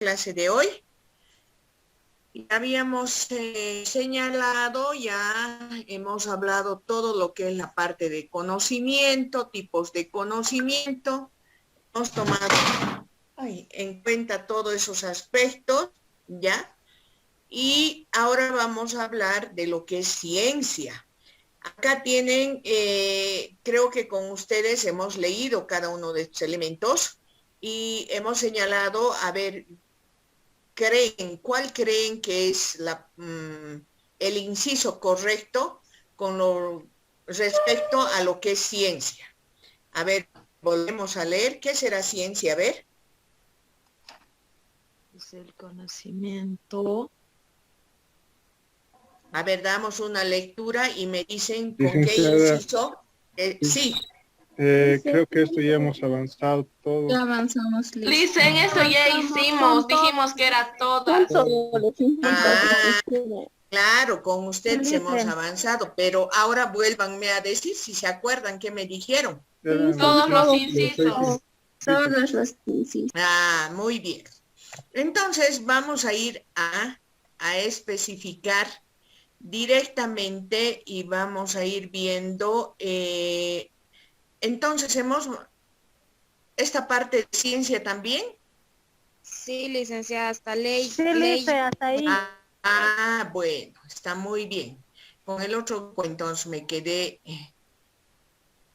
clase de hoy. Ya habíamos señalado, ya hemos hablado todo lo que es la parte de conocimiento, tipos de conocimiento. Hemos tomado en cuenta todos esos aspectos, ¿ya? Y ahora vamos a hablar de lo que es ciencia. Acá tienen, creo que con ustedes hemos leído cada uno de estos elementos y hemos señalado, a ver, ¿cuál creen que es el inciso correcto con lo respecto a lo que es ciencia? A ver, volvemos a leer. ¿Qué será ciencia? A ver. Es el conocimiento. A ver, damos una lectura y me dicen con qué Licenciada, inciso. Sí. creo que esto ya hemos avanzado todo. Ya avanzamos, Liz. Licen, eso ya hicimos, dijimos que era todas. Claro, con ustedes hemos avanzado, pero ahora vuélvanme a decir si se acuerdan qué me dijeron. Todos los incisos. Todos los incisos. Muy bien. Entonces vamos a ir a especificar directamente y vamos a ir viendo, entonces esta parte de ciencia también. Sí, licenciada, hasta ley. Sí, licenciada, hasta ahí. Bueno, está muy bien. Con el otro, entonces me quedé.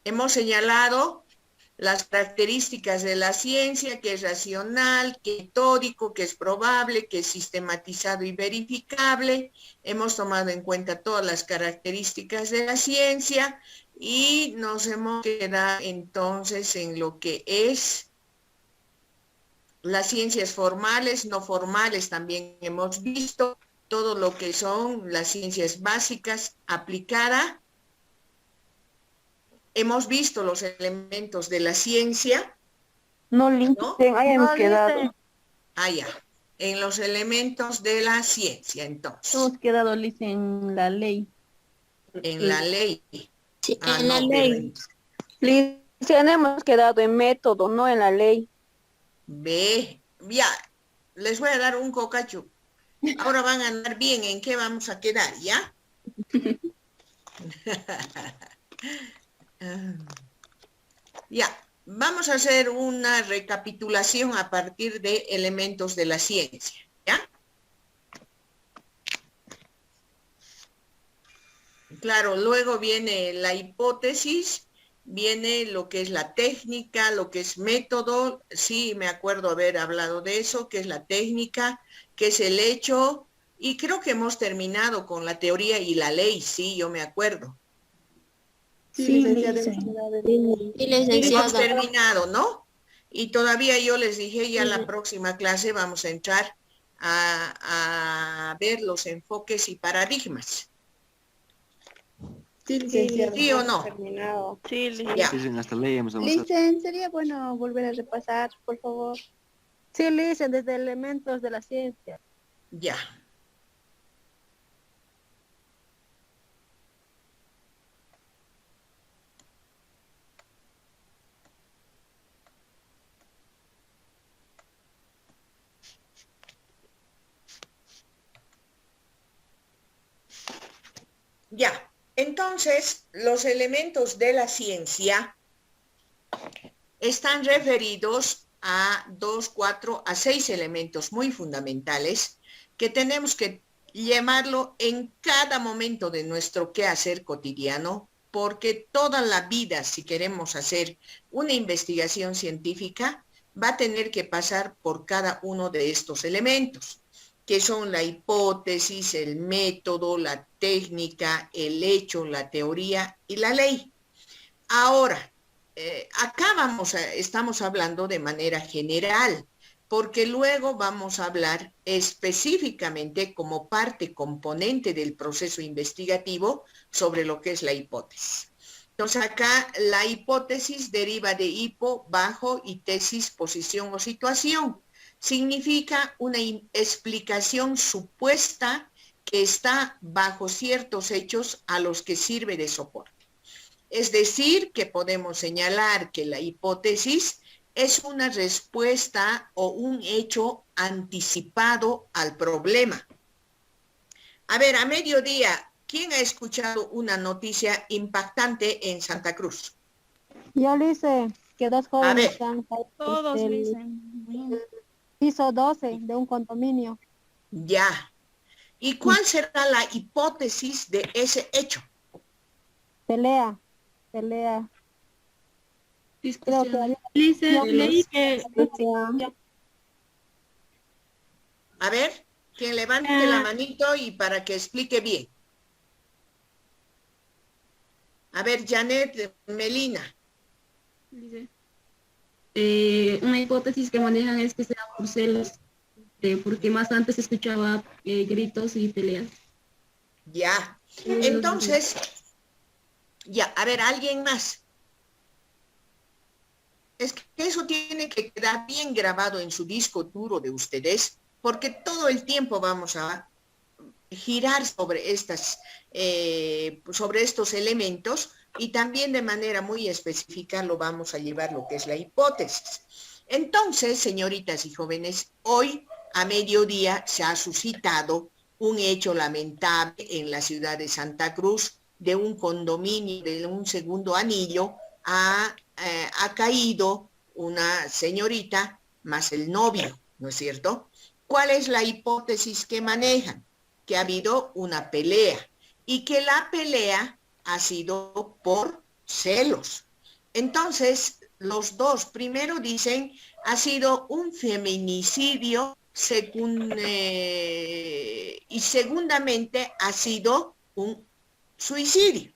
Hemos señalado las características de la ciencia, que es racional, que es metódico, que es probable, que es sistematizado y verificable. Hemos tomado en cuenta todas las características de la ciencia y nos hemos quedado entonces en lo que es las ciencias formales, no formales, también hemos visto todo lo que son las ciencias básicas aplicadas. Hemos visto los elementos de la ciencia. No, Lincen, ahí hemos quedado. Ya. En los elementos de la ciencia, entonces. Hemos quedado, Lincen, en la ley. En la ley. Sí, en la ley. Lincen, hemos quedado en método, no en la ley. Ve, ya, les voy a dar un cocacho. Ahora van a andar bien en qué vamos a quedar, ¿ya? Ya, vamos a hacer una recapitulación a partir de elementos de la ciencia, ¿ya? Claro, luego viene la hipótesis, viene lo que es la técnica, lo que es método, sí, me acuerdo haber hablado de eso, que es la técnica, que es el hecho, y creo que hemos terminado con la teoría y la ley, sí, yo me acuerdo. Sí, Hemos terminado, ¿no? Y todavía yo les dije, ya la próxima clase vamos a entrar a ver los enfoques y paradigmas. ¿Sí o no? Terminado. Sí, Ya. Hasta ley hemos avanzado. Licen, sería bueno volver a repasar, por favor. Sí, Lincen, desde elementos de la ciencia. Ya. Ya, entonces los elementos de la ciencia están referidos a 2, 4, a 6 elementos muy fundamentales que tenemos que llamarlo en cada momento de nuestro quehacer cotidiano, porque toda la vida, si queremos hacer una investigación científica, va a tener que pasar por cada uno de estos elementos, que son la hipótesis, el método, la técnica, el hecho, la teoría y la ley. Ahora, acá estamos hablando de manera general, porque luego vamos a hablar específicamente como parte componente del proceso investigativo sobre lo que es la hipótesis. Entonces acá la hipótesis deriva de hipo, bajo, y tesis, posición o situación. Significa una explicación supuesta que está bajo ciertos hechos a los que sirve de soporte. Es decir, que podemos señalar que la hipótesis es una respuesta o un hecho anticipado al problema. A ver, a mediodía, ¿quién ha escuchado una noticia impactante en Santa Cruz? Yo le hice que dos A jóvenes ver. han caído Todos del dicen. piso 12 de un condominio. Ya. ¿Y cuál será la hipótesis de ese hecho? Pelea. Creo que había Leí que A ver, quien levante la manito y para que explique bien. A ver, Janet Melina. Dice, una hipótesis que manejan es que sea por celos, porque más antes escuchaba gritos y peleas. Ya. Entonces, ya, a ver, ¿alguien más? Es que eso tiene que quedar bien grabado en su disco duro de ustedes, porque todo el tiempo vamos a girar sobre estos elementos y también de manera muy específica lo vamos a llevar lo que es la hipótesis. Entonces, señoritas y jóvenes, hoy a mediodía se ha suscitado un hecho lamentable en la ciudad de Santa Cruz de un condominio de un segundo anillo. Ha caído una señorita más el novio, ¿no es cierto? ¿Cuál es la hipótesis que manejan? Que ha habido una pelea y que la pelea ha sido por celos. Entonces, los dos primero dicen ha sido un feminicidio y segundamente ha sido un suicidio.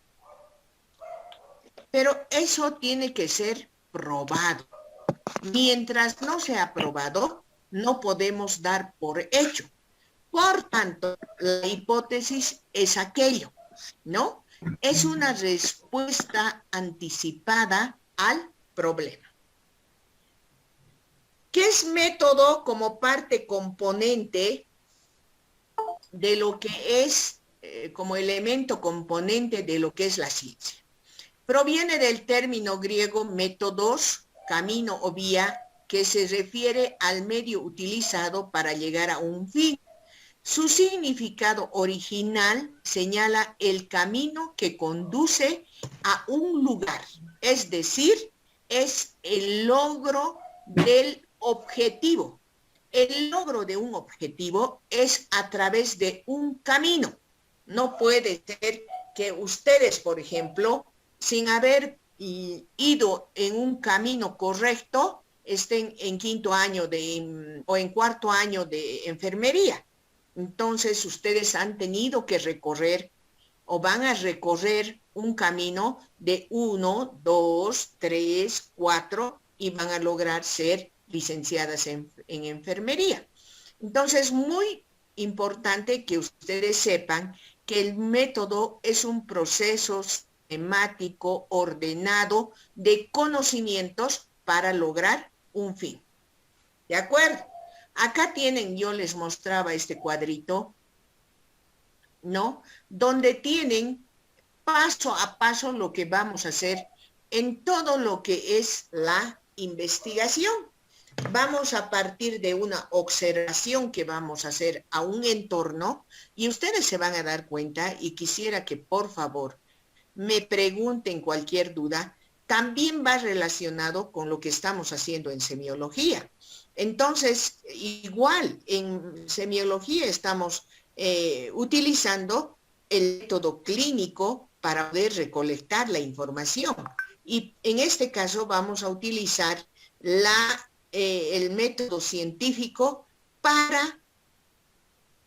Pero eso tiene que ser probado. Mientras no sea probado, no podemos dar por hecho. Por tanto, la hipótesis es aquello, ¿no? Es una respuesta anticipada al problema. ¿Qué es método como parte componente de lo que es, como elemento componente de lo que es la ciencia? Proviene del término griego métodos, camino o vía, que se refiere al medio utilizado para llegar a un fin. Su significado original señala el camino que conduce a un lugar, es decir, es el logro del objetivo. El logro de un objetivo es a través de un camino. No puede ser que ustedes, por ejemplo, sin haber ido en un camino correcto, estén en quinto año o en cuarto año de enfermería. Entonces, ustedes han tenido que recorrer o van a recorrer un camino de 1, 2, 3, 4 y van a lograr ser licenciadas en enfermería. Entonces, muy importante que ustedes sepan que el método es un proceso sistemático, ordenado de conocimientos para lograr un fin. ¿De acuerdo? Acá tienen, yo les mostraba este cuadrito, ¿no? Donde tienen paso a paso lo que vamos a hacer en todo lo que es la investigación. Vamos a partir de una observación que vamos a hacer a un entorno y ustedes se van a dar cuenta y quisiera que por favor me pregunten cualquier duda, también va relacionado con lo que estamos haciendo en semiología. Entonces, igual en semiología estamos utilizando el método clínico para poder recolectar la información. Y en este caso vamos a utilizar el método científico para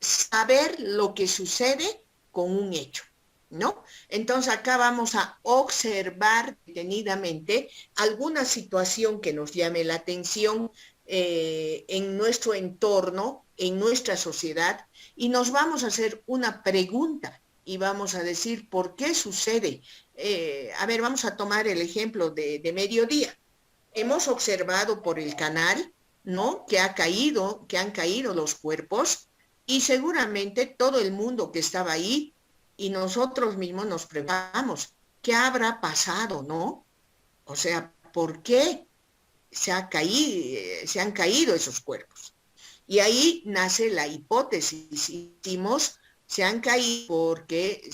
saber lo que sucede con un hecho, ¿no? Entonces acá vamos a observar detenidamente alguna situación que nos llame la atención en nuestro entorno, en nuestra sociedad, y nos vamos a hacer una pregunta y vamos a decir por qué sucede. A ver, vamos a tomar el ejemplo de mediodía. Hemos observado por el canal, ¿no? Que han caído los cuerpos y seguramente todo el mundo que estaba ahí y nosotros mismos nos preguntamos, ¿qué habrá pasado, no? O sea, ¿por qué? se han caído esos cuerpos. Y ahí nace la hipótesis, hicimos, se han caído porque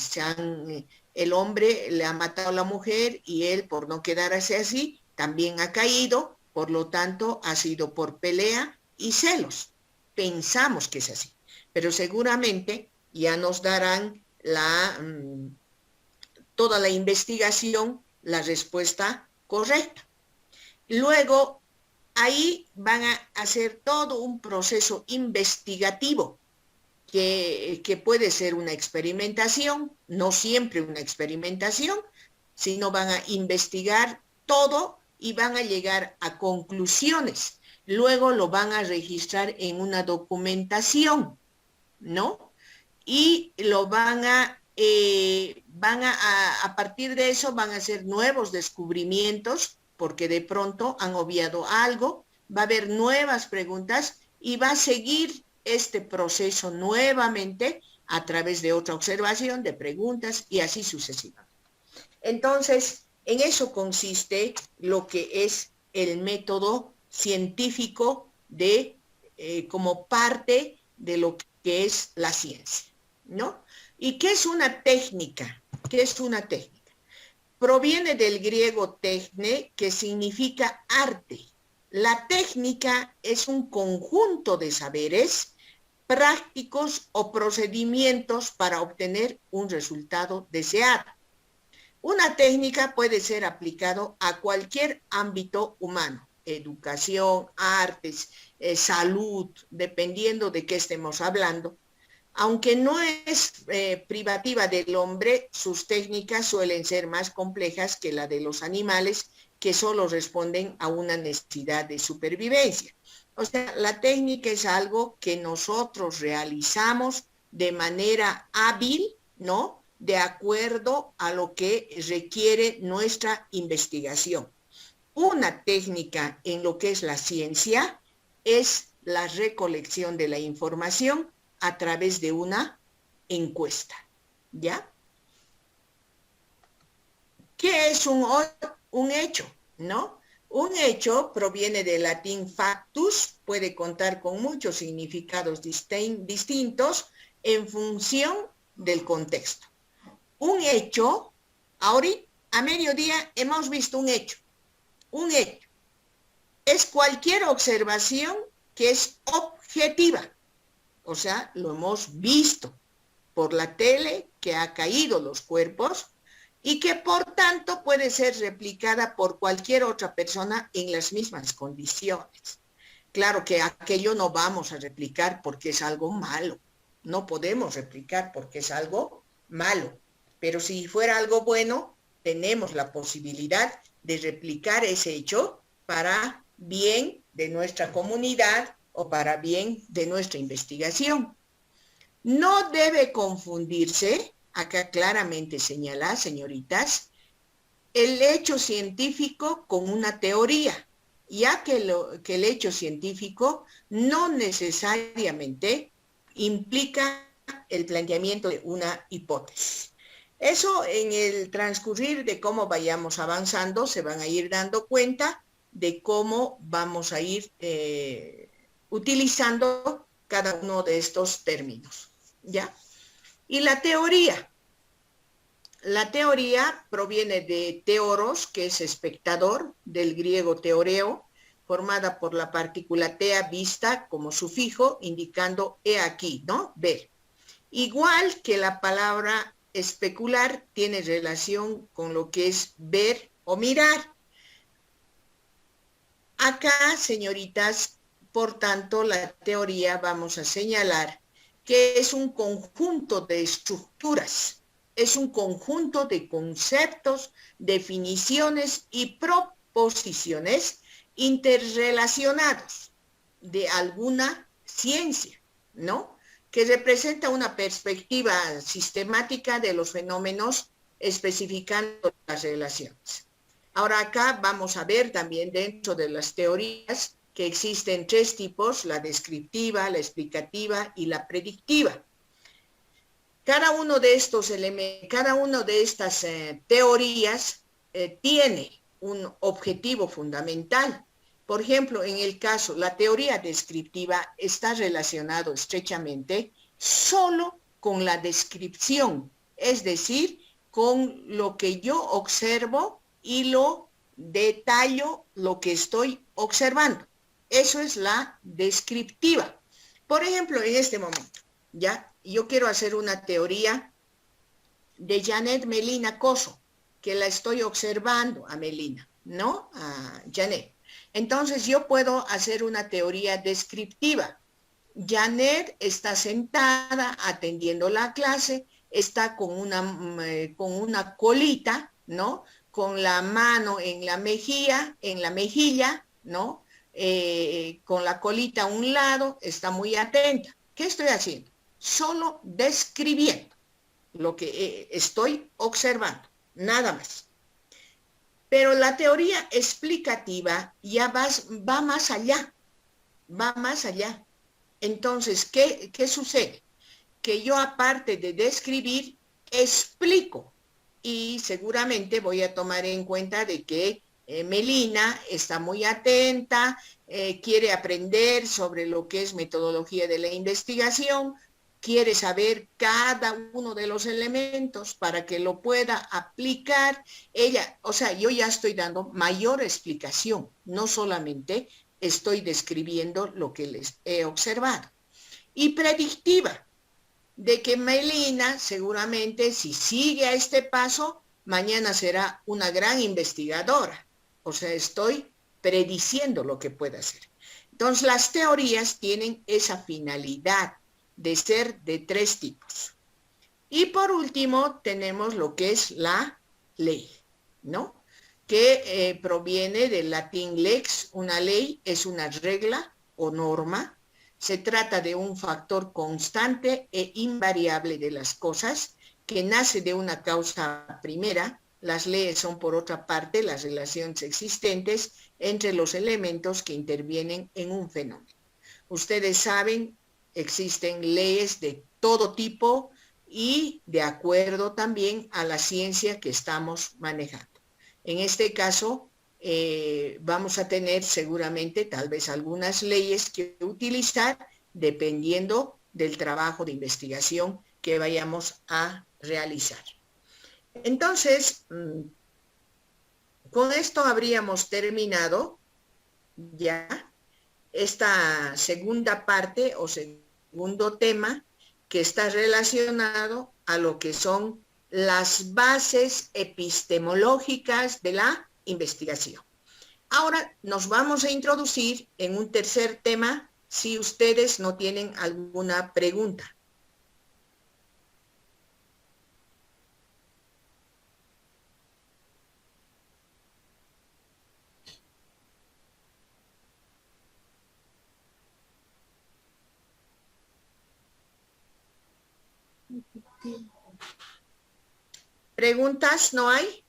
el hombre le ha matado a la mujer y él, por no quedarse así, también ha caído, por lo tanto ha sido por pelea y celos. Pensamos que es así, pero seguramente ya nos darán toda la investigación, la respuesta correcta. Luego, ahí van a hacer todo un proceso investigativo que puede ser una experimentación, no siempre una experimentación, sino van a investigar todo y van a llegar a conclusiones. Luego lo van a registrar en una documentación, ¿no? Y lo a partir de eso van a hacer nuevos descubrimientos, porque de pronto han obviado algo, va a haber nuevas preguntas y va a seguir este proceso nuevamente a través de otra observación, de preguntas y así sucesivamente. Entonces, en eso consiste lo que es el método científico como parte de lo que es la ciencia, ¿no? ¿Y qué es una técnica? ¿Qué es una técnica? Proviene del griego techne, que significa arte. La técnica es un conjunto de saberes prácticos o procedimientos para obtener un resultado deseado. Una técnica puede ser aplicado a cualquier ámbito humano, educación, artes, salud, dependiendo de qué estemos hablando. Aunque no es privativa del hombre, sus técnicas suelen ser más complejas que la de los animales, que solo responden a una necesidad de supervivencia. O sea, la técnica es algo que nosotros realizamos de manera hábil, ¿no? De acuerdo a lo que requiere nuestra investigación. Una técnica en lo que es la ciencia es la recolección de la información a través de una encuesta, ¿ya? ¿Qué es un hecho, no? Un hecho proviene del latín factus, puede contar con muchos significados distintos en función del contexto. Un hecho, ahorita a mediodía hemos visto un hecho. Un hecho es cualquier observación que es objetiva. O sea, lo hemos visto por la tele, que ha caído los cuerpos y que por tanto puede ser replicada por cualquier otra persona en las mismas condiciones. Claro que aquello no vamos a replicar porque es algo malo. No podemos replicar porque es algo malo. Pero si fuera algo bueno, tenemos la posibilidad de replicar ese hecho para bien de nuestra comunidad o para bien de nuestra investigación. No debe confundirse, acá claramente señala, señoritas, el hecho científico con una teoría, ya que el hecho científico no necesariamente implica el planteamiento de una hipótesis. Eso en el transcurrir de cómo vayamos avanzando se van a ir dando cuenta de cómo vamos a ir utilizando cada uno de estos términos, ¿ya? Y la teoría proviene de teoros, que es espectador, del griego teoreo, formada por la partícula tea vista como sufijo, indicando he aquí, ¿no? Ver. Igual que la palabra especular tiene relación con lo que es ver o mirar. Acá, señoritas, por tanto, la teoría vamos a señalar que es un conjunto de estructuras, es un conjunto de conceptos, definiciones y proposiciones interrelacionados de alguna ciencia, ¿no? Que representa una perspectiva sistemática de los fenómenos especificando las relaciones. Ahora acá vamos a ver también dentro de las teorías que existen tres tipos, la descriptiva, la explicativa y la predictiva. Cada uno de estos elementos, cada una de estas teorías tiene un objetivo fundamental Por ejemplo, en el caso, la teoría descriptiva está relacionado estrechamente solo con la descripción, es decir, con lo que yo observo y lo detallo lo que estoy observando. Eso es la descriptiva. Por ejemplo, en este momento, ¿ya? Yo quiero hacer una teoría de Janet Melina Coso, que la estoy observando a Melina, ¿no? A Janet. Entonces yo puedo hacer una teoría descriptiva. Janet está sentada atendiendo la clase, está con una colita, ¿no? Con la mano en la mejilla, ¿no? Con la colita a un lado, está muy atenta. ¿Qué estoy haciendo? Solo describiendo lo que estoy observando, nada más. Pero la teoría explicativa ya va más allá, va más allá. Entonces, ¿qué sucede? Que yo, aparte de describir, explico. Y seguramente voy a tomar en cuenta de que Melina está muy atenta, quiere aprender sobre lo que es metodología de la investigación, quiere saber cada uno de los elementos para que lo pueda aplicar. Ella, o sea, yo ya estoy dando mayor explicación, no solamente estoy describiendo lo que les he observado. Y predictiva, de que Melina seguramente, si sigue a este paso, mañana será una gran investigadora. O sea, estoy prediciendo lo que puede hacer. Entonces, las teorías tienen esa finalidad de ser de 3 tipos. Y por último, tenemos lo que es la ley, ¿no? Que proviene del latín lex. Una ley es una regla o norma. Se trata de un factor constante e invariable de las cosas que nace de una causa primera. Las leyes son, por otra parte, las relaciones existentes entre los elementos que intervienen en un fenómeno. Ustedes saben, existen leyes de todo tipo y de acuerdo también a la ciencia que estamos manejando. En este caso, vamos a tener seguramente tal vez algunas leyes que utilizar dependiendo del trabajo de investigación que vayamos a realizar. Entonces, con esto habríamos terminado ya esta segunda parte o segundo tema que está relacionado a lo que son las bases epistemológicas de la investigación. Ahora nos vamos a introducir en un tercer tema si ustedes no tienen alguna pregunta. ¿Preguntas no hay?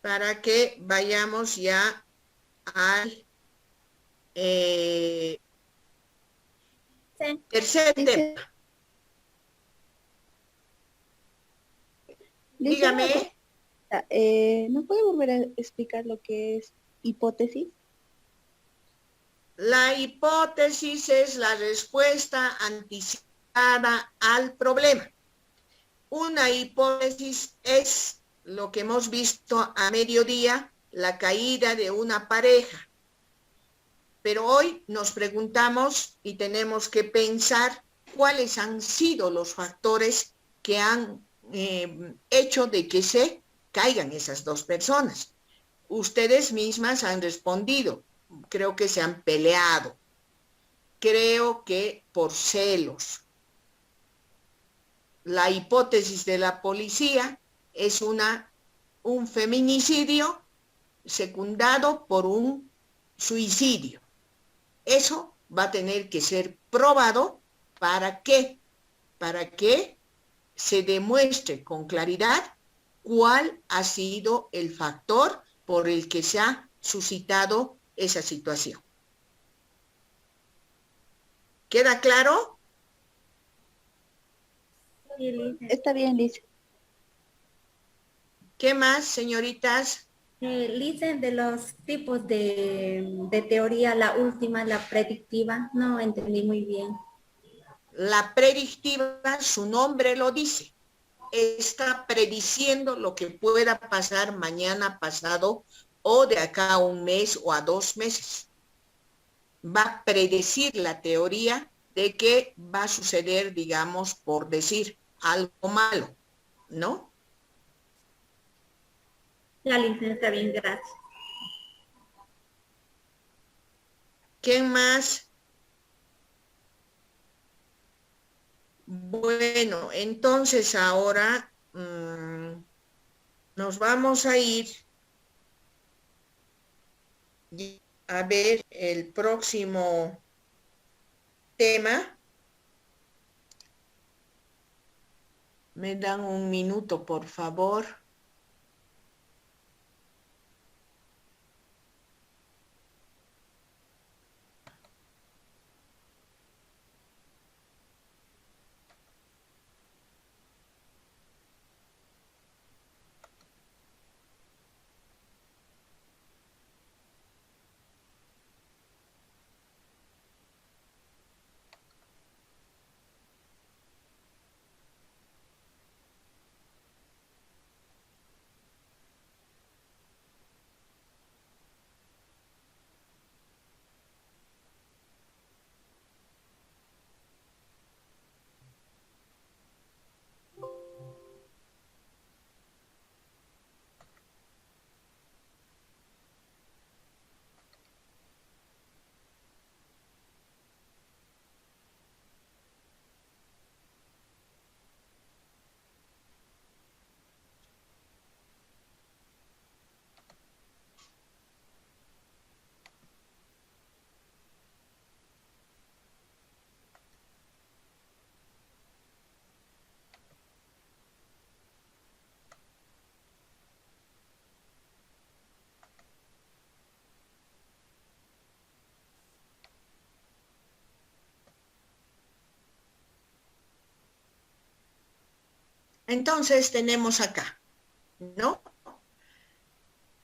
Para que vayamos ya al tercer tema. Dígame. ¿No puede volver a explicar lo que es hipótesis? La hipótesis es la respuesta anticipada al problema. Una hipótesis es lo que hemos visto a mediodía, la caída de una pareja. Pero hoy nos preguntamos y tenemos que pensar cuáles han sido los factores que han hecho de que se caigan esas 2 personas. Ustedes mismas han respondido, creo que se han peleado, creo que por celos. La hipótesis de la policía es un feminicidio secundado por un suicidio. Eso va a tener que ser probado. ¿Para qué? Para que se demuestre con claridad cuál ha sido el factor por el que se ha suscitado esa situación. ¿Queda claro? Está bien, Liz. ¿Qué más, señoritas? Dicen de los tipos de teoría, la última, la predictiva, no entendí muy bien. La predictiva, su nombre lo dice, está prediciendo lo que pueda pasar mañana, pasado, o de acá a un mes o a 2 meses. Va a predecir la teoría de que va a suceder, digamos, por decir algo malo, ¿no? La licencia, bien, gracias. ¿Quién más? Bueno, entonces ahora nos vamos a ir a ver el próximo tema. Me dan un minuto, por favor. Entonces tenemos acá, ¿no?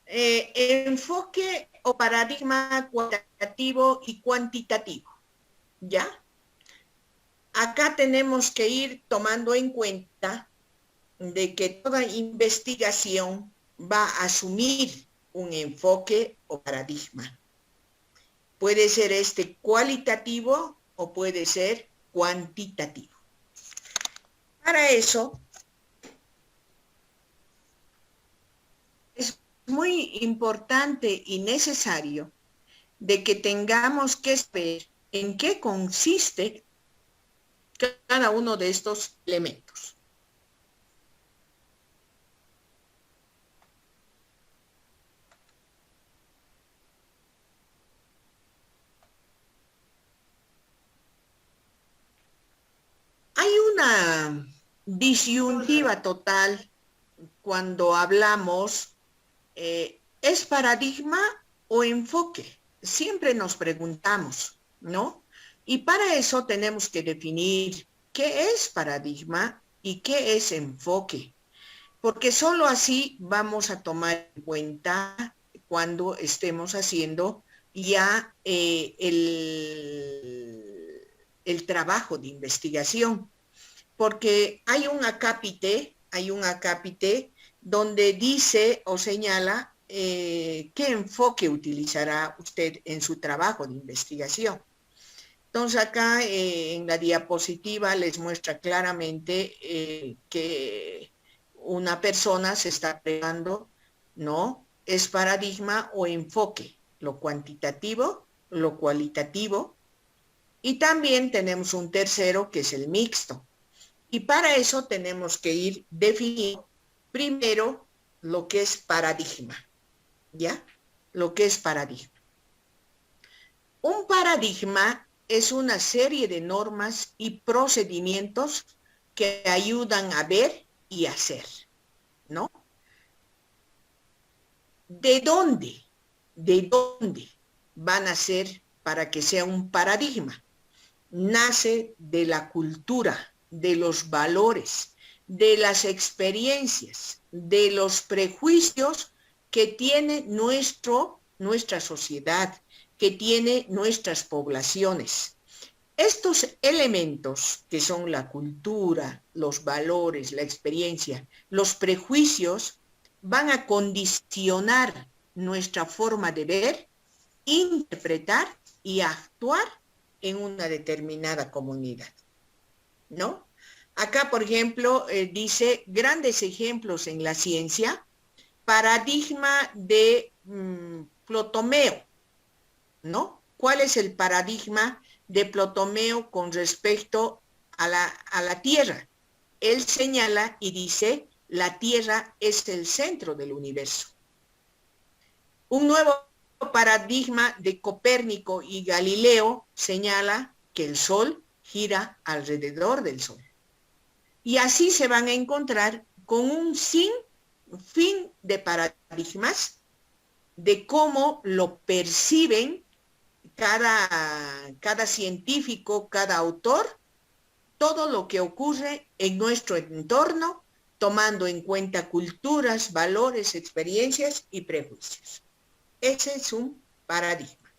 Enfoque o paradigma cualitativo y cuantitativo, ¿ya? Acá tenemos que ir tomando en cuenta de que toda investigación va a asumir un enfoque o paradigma. Puede ser este cualitativo o puede ser cuantitativo. Para eso, es muy importante y necesario de que tengamos que saber en qué consiste cada uno de estos elementos. Hay una disyuntiva total cuando hablamos, ¿es paradigma o enfoque? Siempre nos preguntamos, ¿no? Y para eso tenemos que definir qué es paradigma y qué es enfoque, porque solo así vamos a tomar en cuenta cuando estemos haciendo ya el trabajo de investigación, porque hay un acápite donde dice o señala qué enfoque utilizará usted en su trabajo de investigación. Entonces acá en la diapositiva les muestra claramente que una persona se está preguntando, ¿no? ¿Es paradigma o enfoque? Lo cuantitativo, lo cualitativo. Y también tenemos un tercero que es el mixto. Y para eso tenemos que ir definiendo primero lo que es paradigma, ¿ya? Lo que es paradigma. Un paradigma es una serie de normas y procedimientos que ayudan a ver y hacer, ¿no? ¿De dónde van a ser para que sea un paradigma? Nace de la cultura, de los valores, de las experiencias, de los prejuicios que tiene nuestra sociedad, que tiene nuestras poblaciones. Estos elementos que son la cultura, los valores, la experiencia, los prejuicios, van a condicionar nuestra forma de ver, interpretar y actuar en una determinada comunidad, ¿no? Acá, por ejemplo, dice grandes ejemplos en la ciencia, paradigma de Ptolomeo, ¿no? ¿Cuál es el paradigma de Ptolomeo con respecto a la Tierra? Él señala y dice, la Tierra es el centro del universo. Un nuevo paradigma de Copérnico y Galileo señala que el Sol gira alrededor del Sol. Y así se van a encontrar con un sinfín de paradigmas de cómo lo perciben cada científico, cada autor, todo lo que ocurre en nuestro entorno, tomando en cuenta culturas, valores, experiencias y prejuicios. Ese es un paradigma.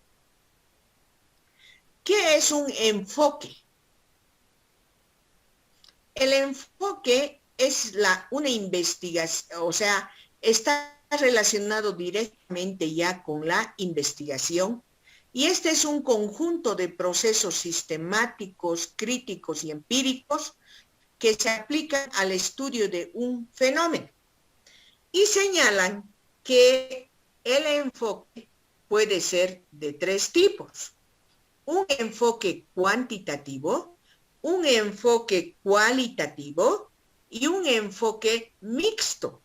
¿Qué es un enfoque? El enfoque es una investigación, o sea, está relacionado directamente ya con la investigación, y este es un conjunto de procesos sistemáticos, críticos y empíricos que se aplican al estudio de un fenómeno. Y señalan que el enfoque puede ser de tres tipos: un enfoque cuantitativo, un enfoque cualitativo y un enfoque mixto,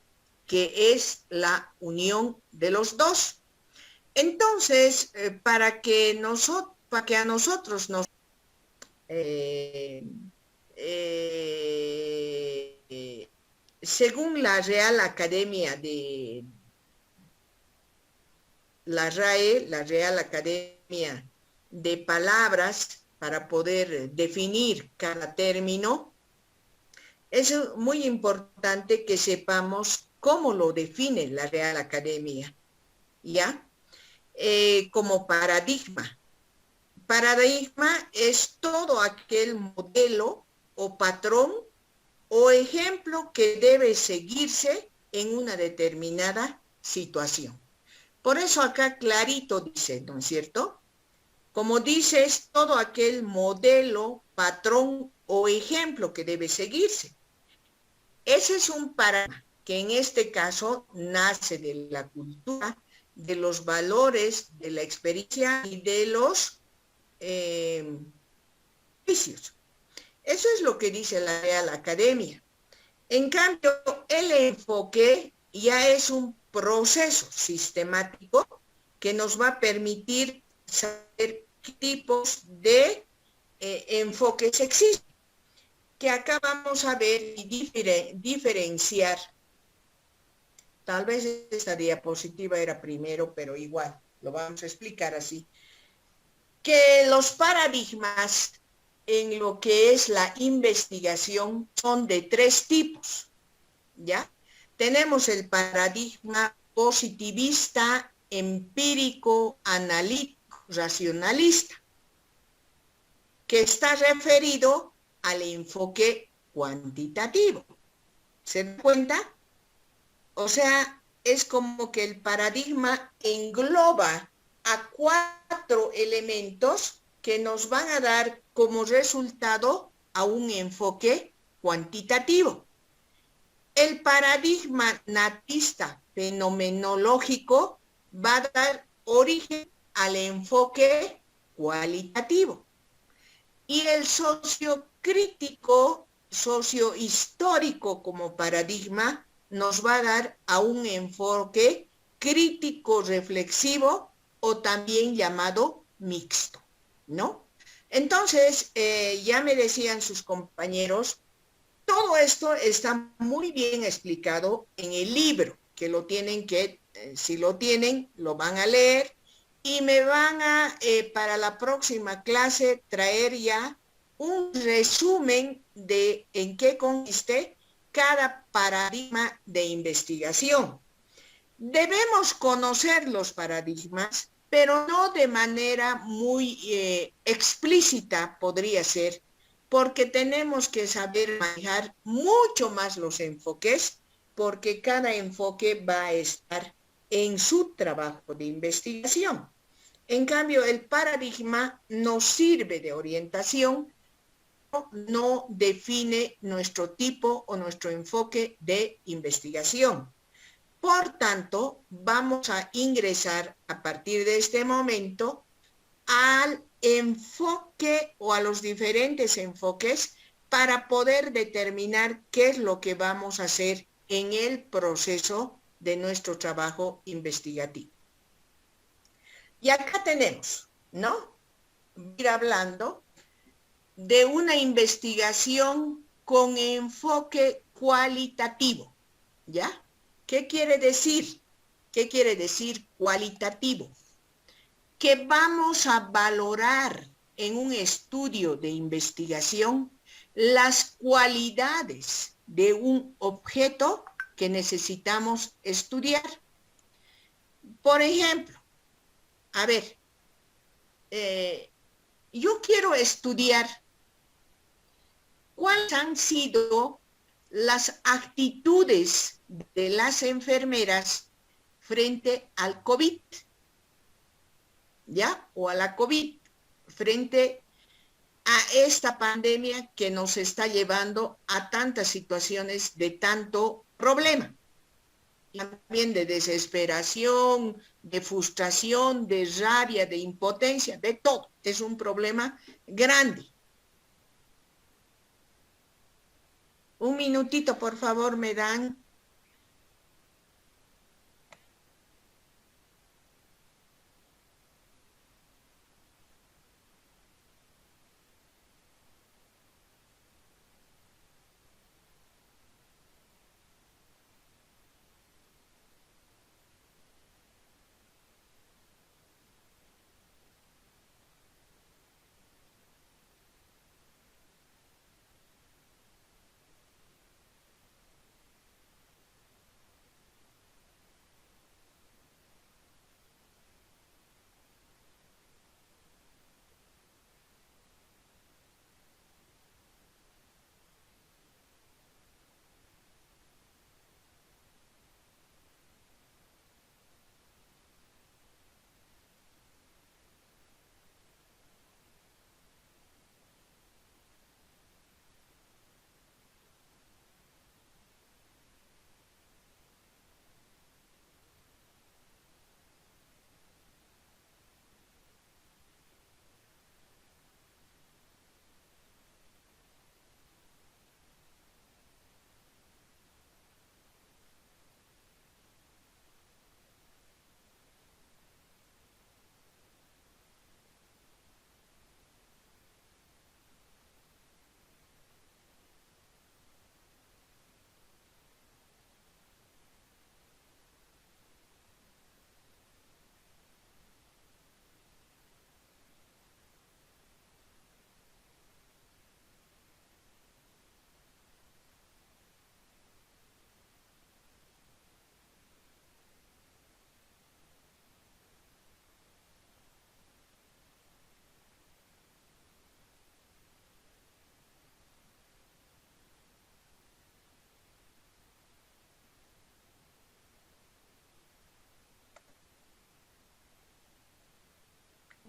que es la unión de los dos. Entonces, para que a nosotros nos según la Real Academia de la RAE, la Real Academia de Palabras, para poder definir cada término, es muy importante que sepamos cómo lo define la Real Academia, ¿ya? Como paradigma. Paradigma es todo aquel modelo o patrón o ejemplo que debe seguirse en una determinada situación. Por eso acá clarito dice, ¿no es cierto? Como dices, todo aquel modelo, patrón o ejemplo que debe seguirse. Ese es un paradigma que en este caso nace de la cultura, de los valores, de la experiencia y de los juicios. Eso es lo que dice la Real Academia. En cambio, el enfoque ya es un proceso sistemático que nos va a permitir saber qué tipos de enfoques existen, que acá vamos a ver y diferenciar. Tal vez esta diapositiva era primero, pero igual, lo vamos a explicar así. Que los paradigmas en lo que es la investigación son de tres tipos, ¿ya? Tenemos el paradigma positivista, empírico, analítico, racionalista, que está referido al enfoque cuantitativo. ¿Se dan cuenta? O sea, es como que el paradigma engloba a 4 elementos que nos van a dar como resultado a un enfoque cuantitativo. El paradigma natista fenomenológico va a dar origen al enfoque cualitativo. Y el sociocrítico, sociohistórico como paradigma, nos va a dar a un enfoque crítico reflexivo o también llamado mixto, ¿no? Entonces, ya me decían sus compañeros, todo esto está muy bien explicado en el libro, que lo tienen que, si lo tienen, lo van a leer y me van a, para la próxima clase, traer ya un resumen de en qué consiste cada paradigma de investigación. Debemos conocer los paradigmas, pero no de manera muy explícita podría ser, porque tenemos que saber manejar mucho más los enfoques, porque cada enfoque va a estar en su trabajo de investigación. En cambio, el paradigma nos sirve de orientación, no define nuestro tipo o nuestro enfoque de investigación. Por tanto, vamos a ingresar a partir de este momento al enfoque o a los diferentes enfoques para poder determinar qué es lo que vamos a hacer en el proceso de nuestro trabajo investigativo. Y acá tenemos, ¿no? Ir hablando de una investigación con enfoque cualitativo, ¿ya? ¿Qué quiere decir? ¿Qué quiere decir cualitativo? Que vamos a valorar en un estudio de investigación las cualidades de un objeto que necesitamos estudiar. Por ejemplo, a ver, yo quiero estudiar cuáles han sido las actitudes de las enfermeras frente al COVID, ¿ya? O a la COVID, frente a esta pandemia que nos está llevando a tantas situaciones de tanto problema. También de desesperación, de frustración, de rabia, de impotencia, de todo. Es un problema grande. Un minutito, por favor, me dan.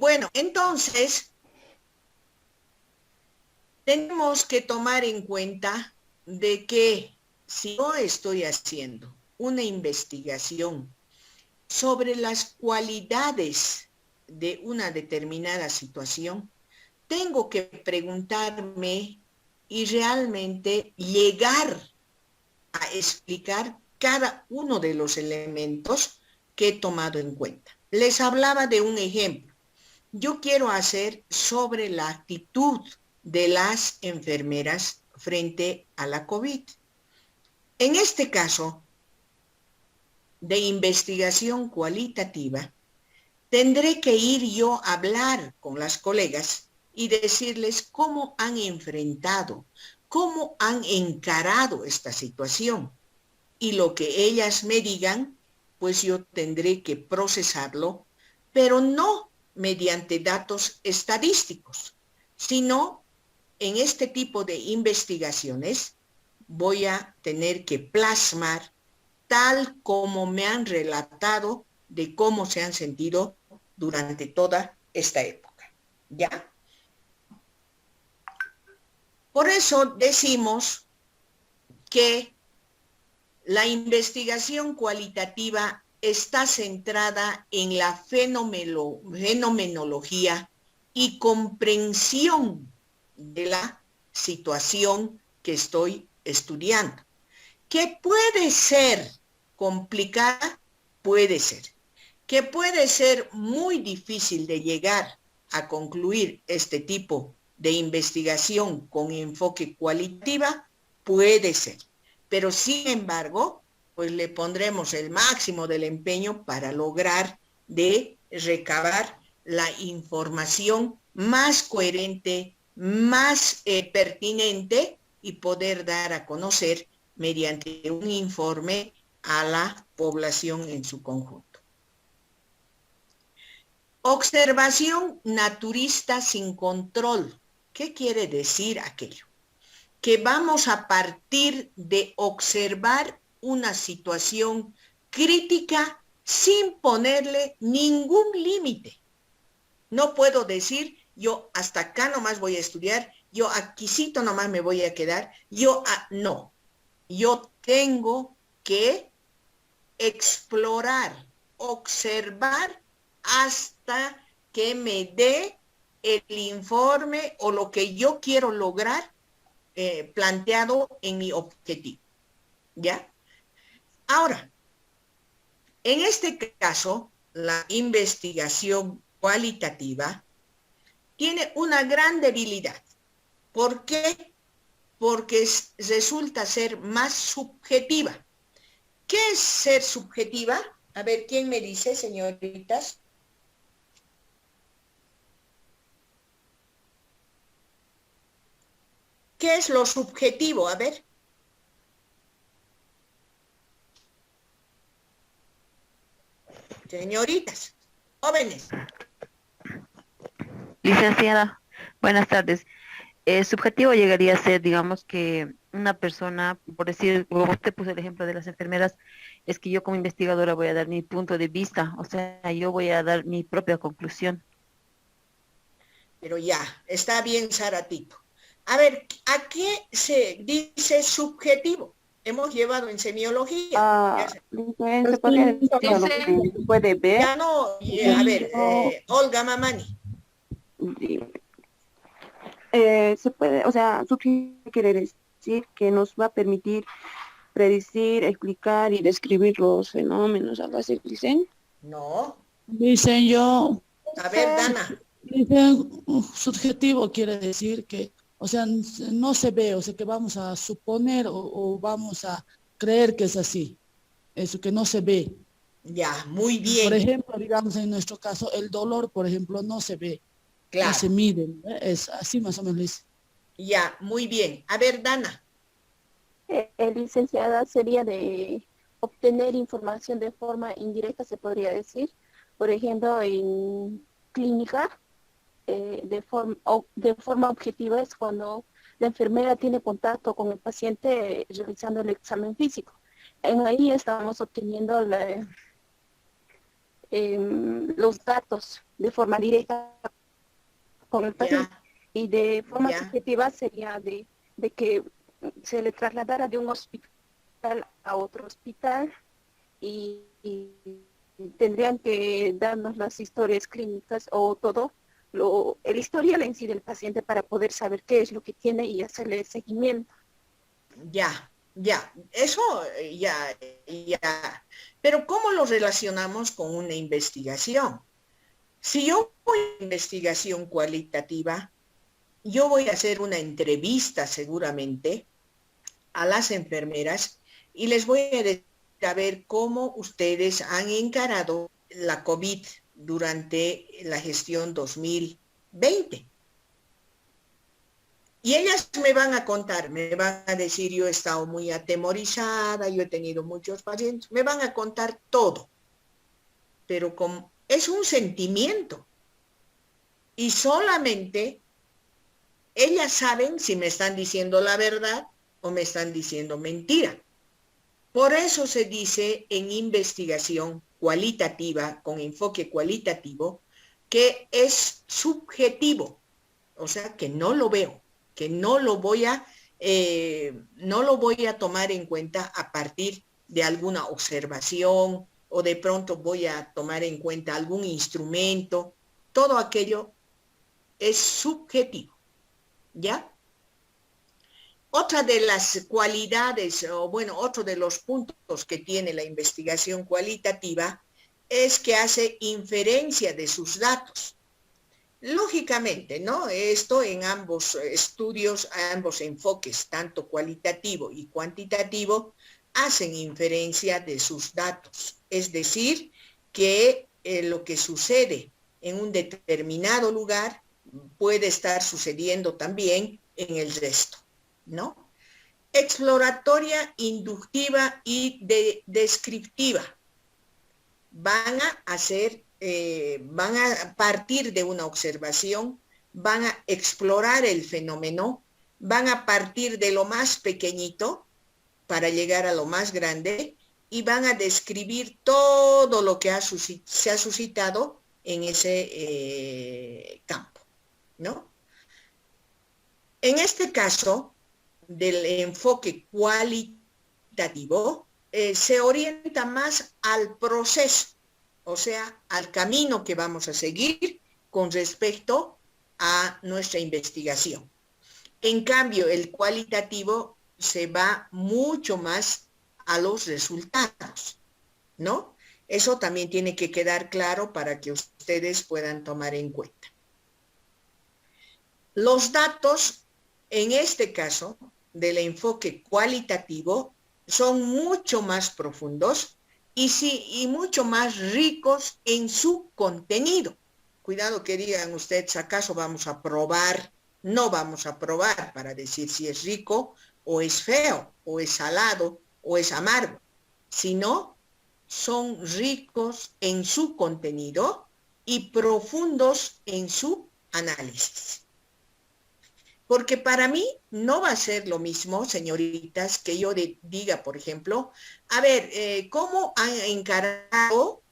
Bueno, entonces, tenemos que tomar en cuenta de que si yo estoy haciendo una investigación sobre las cualidades de una determinada situación, tengo que preguntarme y realmente llegar a explicar cada uno de los elementos que he tomado en cuenta. Les hablaba de un ejemplo. Yo quiero hacer sobre la actitud de las enfermeras frente a la COVID. En este caso de investigación cualitativa, tendré que ir yo a hablar con las colegas y decirles cómo han enfrentado, cómo han encarado esta situación. Y lo que ellas me digan, pues yo tendré que procesarlo, pero no mediante datos estadísticos, sino en este tipo de investigaciones voy a tener que plasmar tal como me han relatado de cómo se han sentido durante toda esta época. ¿Ya? Por eso decimos que la investigación cualitativa está centrada en la fenomenología y comprensión de la situación que estoy estudiando. ¿Que puede ser complicada? Puede ser. ¿Que puede ser muy difícil de llegar a concluir este tipo de investigación con enfoque cualitativa? Puede ser. Pero sin embargo, pues le pondremos el máximo del empeño para lograr de recabar la información más coherente, más pertinente y poder dar a conocer mediante un informe a la población en su conjunto. Observación naturista sin control. ¿Qué quiere decir aquello? Que vamos a partir de observar una situación crítica sin ponerle ningún límite. No puedo decir, yo hasta acá nomás voy a estudiar, yo aquícito nomás me voy a quedar, no. Yo tengo que explorar, observar hasta que me dé el informe o lo que yo quiero lograr planteado en mi objetivo. ¿Ya? Ahora, en este caso, la investigación cualitativa tiene una gran debilidad. ¿Por qué? Porque resulta ser más subjetiva. ¿Qué es ser subjetiva? A ver, ¿quién me dice, señoritas? ¿Qué es lo subjetivo? A ver. Señoritas, jóvenes. Licenciada, buenas tardes. Subjetivo llegaría a ser, digamos, que una persona, por decir, como usted puso el ejemplo de las enfermeras, es que yo como investigadora voy a dar mi punto de vista, o sea, yo voy a dar mi propia conclusión. Pero ya, está bien, Saratito. A ver, ¿a qué se dice subjetivo? Hemos llevado en semiología. Se podría decir lo que se puede ver. Ya no, a ver, Olga Mamani. Se puede, o sea, subjetivo quiere decir que nos va a permitir predecir, explicar y describir los fenómenos, algo así, dicen. No. Dicen yo, A ver, Dana. dicen subjetivo quiere decir que, o sea, no se ve, o sea, que vamos a suponer o vamos a creer que es así. Eso que no se ve. Ya, muy bien. Por ejemplo, digamos en nuestro caso, el dolor, por ejemplo, no se ve. Claro. No se mide, ¿no? Es así más o menos dice. Ya, muy bien. A ver, Dana. Licenciada, sería de obtener información de forma indirecta, se podría decir. Por ejemplo, en clínica, de forma objetiva es cuando la enfermera tiene contacto con el paciente realizando el examen físico. Ahí estamos obteniendo los datos de forma directa con el paciente. Y de forma subjetiva sería de que se le trasladara de un hospital a otro hospital y tendrían que darnos las historias clínicas o todo, el historial en sí del paciente para poder saber qué es lo que tiene y hacerle seguimiento. Ya, eso ya. Pero ¿cómo lo relacionamos con una investigación? Si yo voy a investigación cualitativa, yo voy a hacer una entrevista seguramente a las enfermeras y les voy a decir a ver cómo ustedes han encarado la COVID durante la gestión 2020. Y ellas me van a contar, me van a decir, yo he estado muy atemorizada, yo he tenido muchos pacientes, me van a contar todo. Pero como es un sentimiento. Y solamente ellas saben si me están diciendo la verdad o me están diciendo mentira. Por eso se dice en investigación cualitativa, con enfoque cualitativo, que es subjetivo, o sea, que no lo veo, que no lo voy a tomar en cuenta a partir de alguna observación o de pronto voy a tomar en cuenta algún instrumento. Todo aquello es subjetivo, ¿ya? Otra de las cualidades, o bueno, otro de los puntos que tiene la investigación cualitativa es que hace inferencia de sus datos. Lógicamente, ¿no? Esto en ambos estudios, ambos enfoques, tanto cualitativo y cuantitativo, hacen inferencia de sus datos. Es decir, que lo que sucede en un determinado lugar puede estar sucediendo también en el resto, ¿no? Exploratoria, inductiva y descriptiva. Van a partir de una observación, van a explorar el fenómeno, van a partir de lo más pequeñito para llegar a lo más grande y van a describir todo lo que se ha suscitado en ese campo, ¿no? En este caso del enfoque cualitativo, se orienta más al proceso, o sea, al camino que vamos a seguir con respecto a nuestra investigación. En cambio, el cualitativo se va mucho más a los resultados, ¿no? Eso también tiene que quedar claro para que ustedes puedan tomar en cuenta. Los datos, en este caso, del enfoque cualitativo, son mucho más profundos y mucho más ricos en su contenido. Cuidado que digan ustedes, ¿acaso vamos a probar? No vamos a probar para decir si es rico o es feo, o es salado o es amargo, sino son ricos en su contenido y profundos en su análisis. Porque para mí no va a ser lo mismo, señoritas, que yo diga, por ejemplo, a ver, ¿cómo han encarado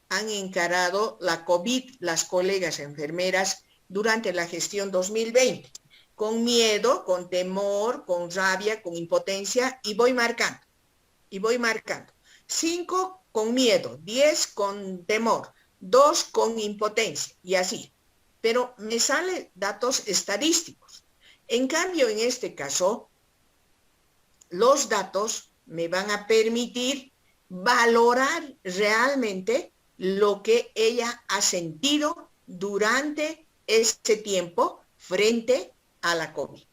la COVID las colegas enfermeras durante la gestión 2020? Con miedo, con temor, con rabia, con impotencia, y voy marcando. 5 con miedo, 10 con temor, 2 con impotencia, y así. Pero me salen datos estadísticos. En cambio, en este caso, los datos me van a permitir valorar realmente lo que ella ha sentido durante este tiempo frente a la COVID.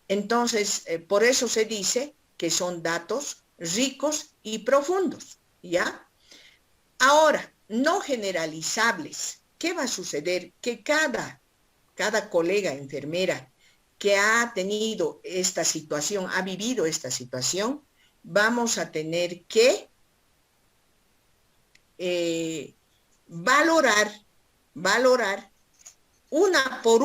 Entonces, por eso se dice que son datos ricos y profundos, ¿ya? Ahora, no generalizables. ¿Qué va a suceder? Que cada colega enfermera que ha tenido esta situación, ha vivido esta situación, vamos a tener que valorar una por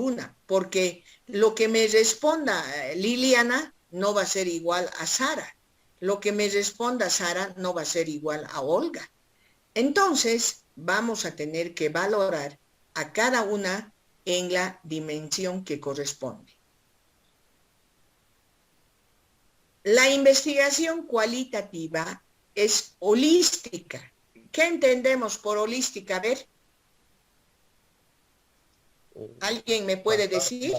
una, porque lo que me responda Liliana no va a ser igual a Sara, lo que me responda Sara no va a ser igual a Olga. Entonces, vamos a tener que valorar a cada una en la dimensión que corresponde. La investigación cualitativa es holística. ¿Qué entendemos por holística? A ver, ¿alguien me puede decir?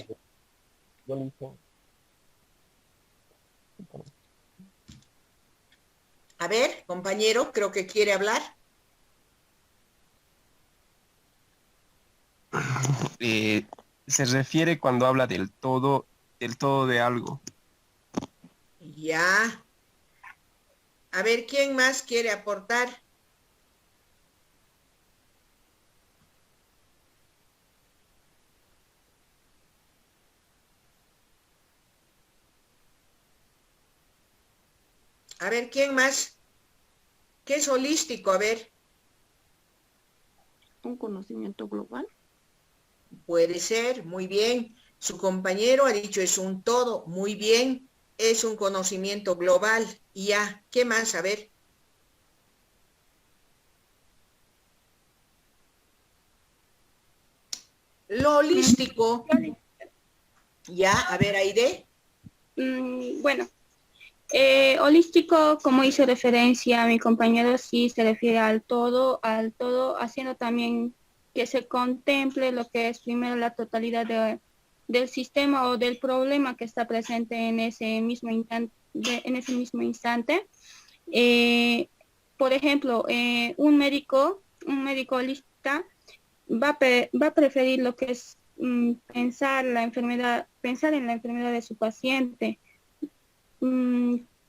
A ver, compañero, creo que quiere hablar. Se refiere cuando habla del todo de algo. Ya. A ver, ¿quién más quiere aportar? A ver, ¿quién más? ¿Qué es holístico? A ver. Un conocimiento global. Puede ser, muy bien. Su compañero ha dicho es un todo, muy bien. Es un conocimiento global. Y ya, ¿qué más? A ver. Lo holístico. Ya, a ver, Aide. Bueno, holístico, como hizo referencia a mi compañero, sí se refiere al todo, haciendo también que se contemple lo que es primero la totalidad del sistema o del problema que está presente en ese mismo instante. Por ejemplo, un médico holística va a preferir lo que es pensar en la enfermedad de su paciente,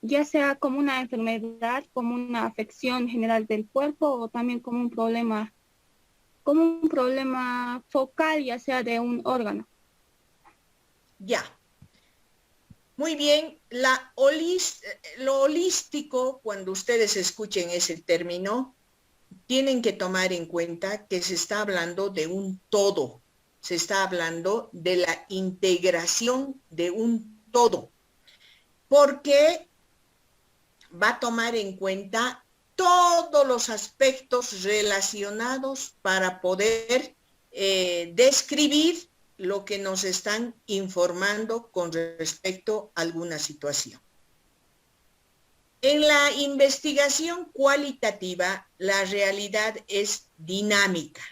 ya sea como una enfermedad, como una afección general del cuerpo o también como un problema focal, ya sea de un órgano. Ya. Muy bien, lo holístico, cuando ustedes escuchen ese término, tienen que tomar en cuenta que se está hablando de un todo, se está hablando de la integración de un todo, porque va a tomar en cuenta todos los aspectos relacionados para poder describir lo que nos están informando con respecto a alguna situación. En la investigación cualitativa, la realidad es dinámica,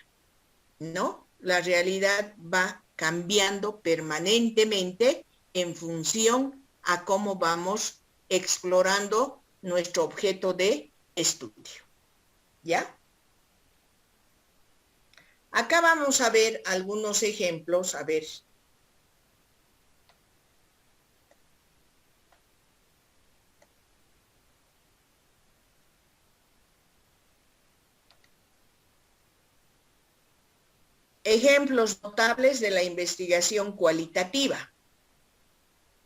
¿no? La realidad va cambiando permanentemente en función a cómo vamos explorando nuestro objeto de estudio. ¿Ya? Acá vamos a ver algunos ejemplos, a ver. Ejemplos notables de la investigación cualitativa.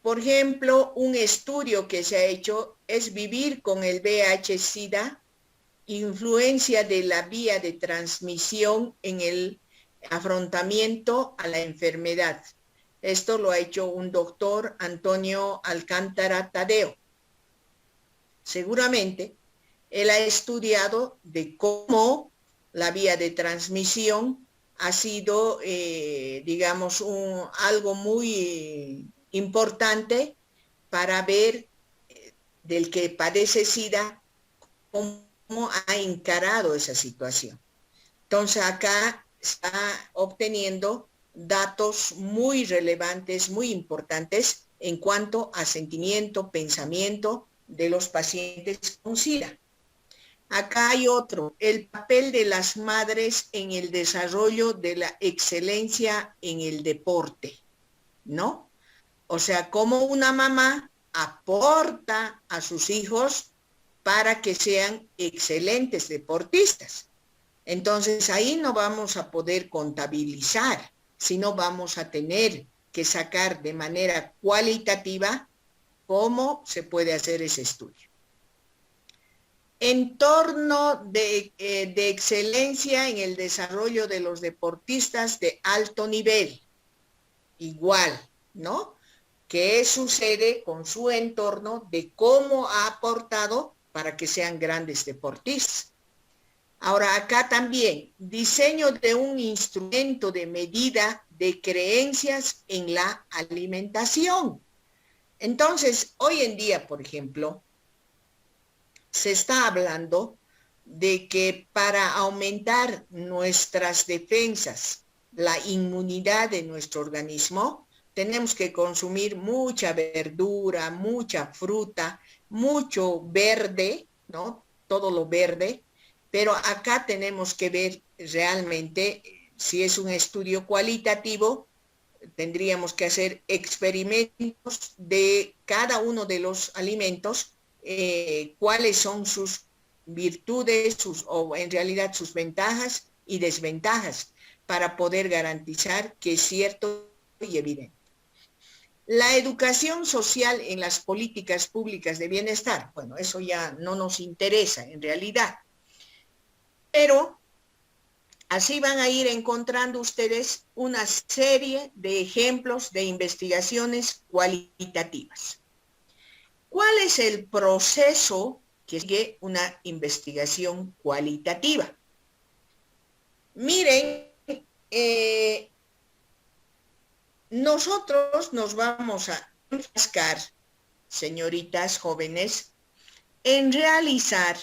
Por ejemplo, un estudio que se ha hecho es vivir con el VIH-Sida, influencia de la vía de transmisión en el afrontamiento a la enfermedad. Esto lo ha hecho un doctor Antonio Alcántara Tadeo. Seguramente, él ha estudiado de cómo la vía de transmisión ha sido, digamos, algo muy importante para ver del que padece SIDA cómo ha encarado esa situación. Entonces acá está obteniendo datos muy relevantes, muy importantes en cuanto a sentimiento, pensamiento de los pacientes con SIDA. Acá hay otro, el papel de las madres en el desarrollo de la excelencia en el deporte, ¿no? O sea, cómo una mamá aporta a sus hijos para que sean excelentes deportistas. Entonces ahí no vamos a poder contabilizar, sino vamos a tener que sacar de manera cualitativa cómo se puede hacer ese estudio. Entorno de excelencia en el desarrollo de los deportistas de alto nivel. Igual, ¿no? ¿Qué sucede con su entorno de cómo ha aportado para que sean grandes deportistas? Ahora acá también, diseño de un instrumento de medida de creencias en la alimentación. Entonces, hoy en día, por ejemplo, se está hablando de que para aumentar nuestras defensas, la inmunidad de nuestro organismo, tenemos que consumir mucha verdura, mucha fruta, mucho verde, ¿no? Todo lo verde, pero acá tenemos que ver realmente, si es un estudio cualitativo, tendríamos que hacer experimentos de cada uno de los alimentos, cuáles son sus virtudes, o en realidad sus ventajas y desventajas, para poder garantizar que es cierto y evidente. La educación social en las políticas públicas de bienestar, bueno, eso ya no nos interesa en realidad, pero así van a ir encontrando ustedes una serie de ejemplos de investigaciones cualitativas. ¿Cuál es el proceso que sigue una investigación cualitativa? Miren, nosotros nos vamos a enfrascar, señoritas jóvenes, en realizar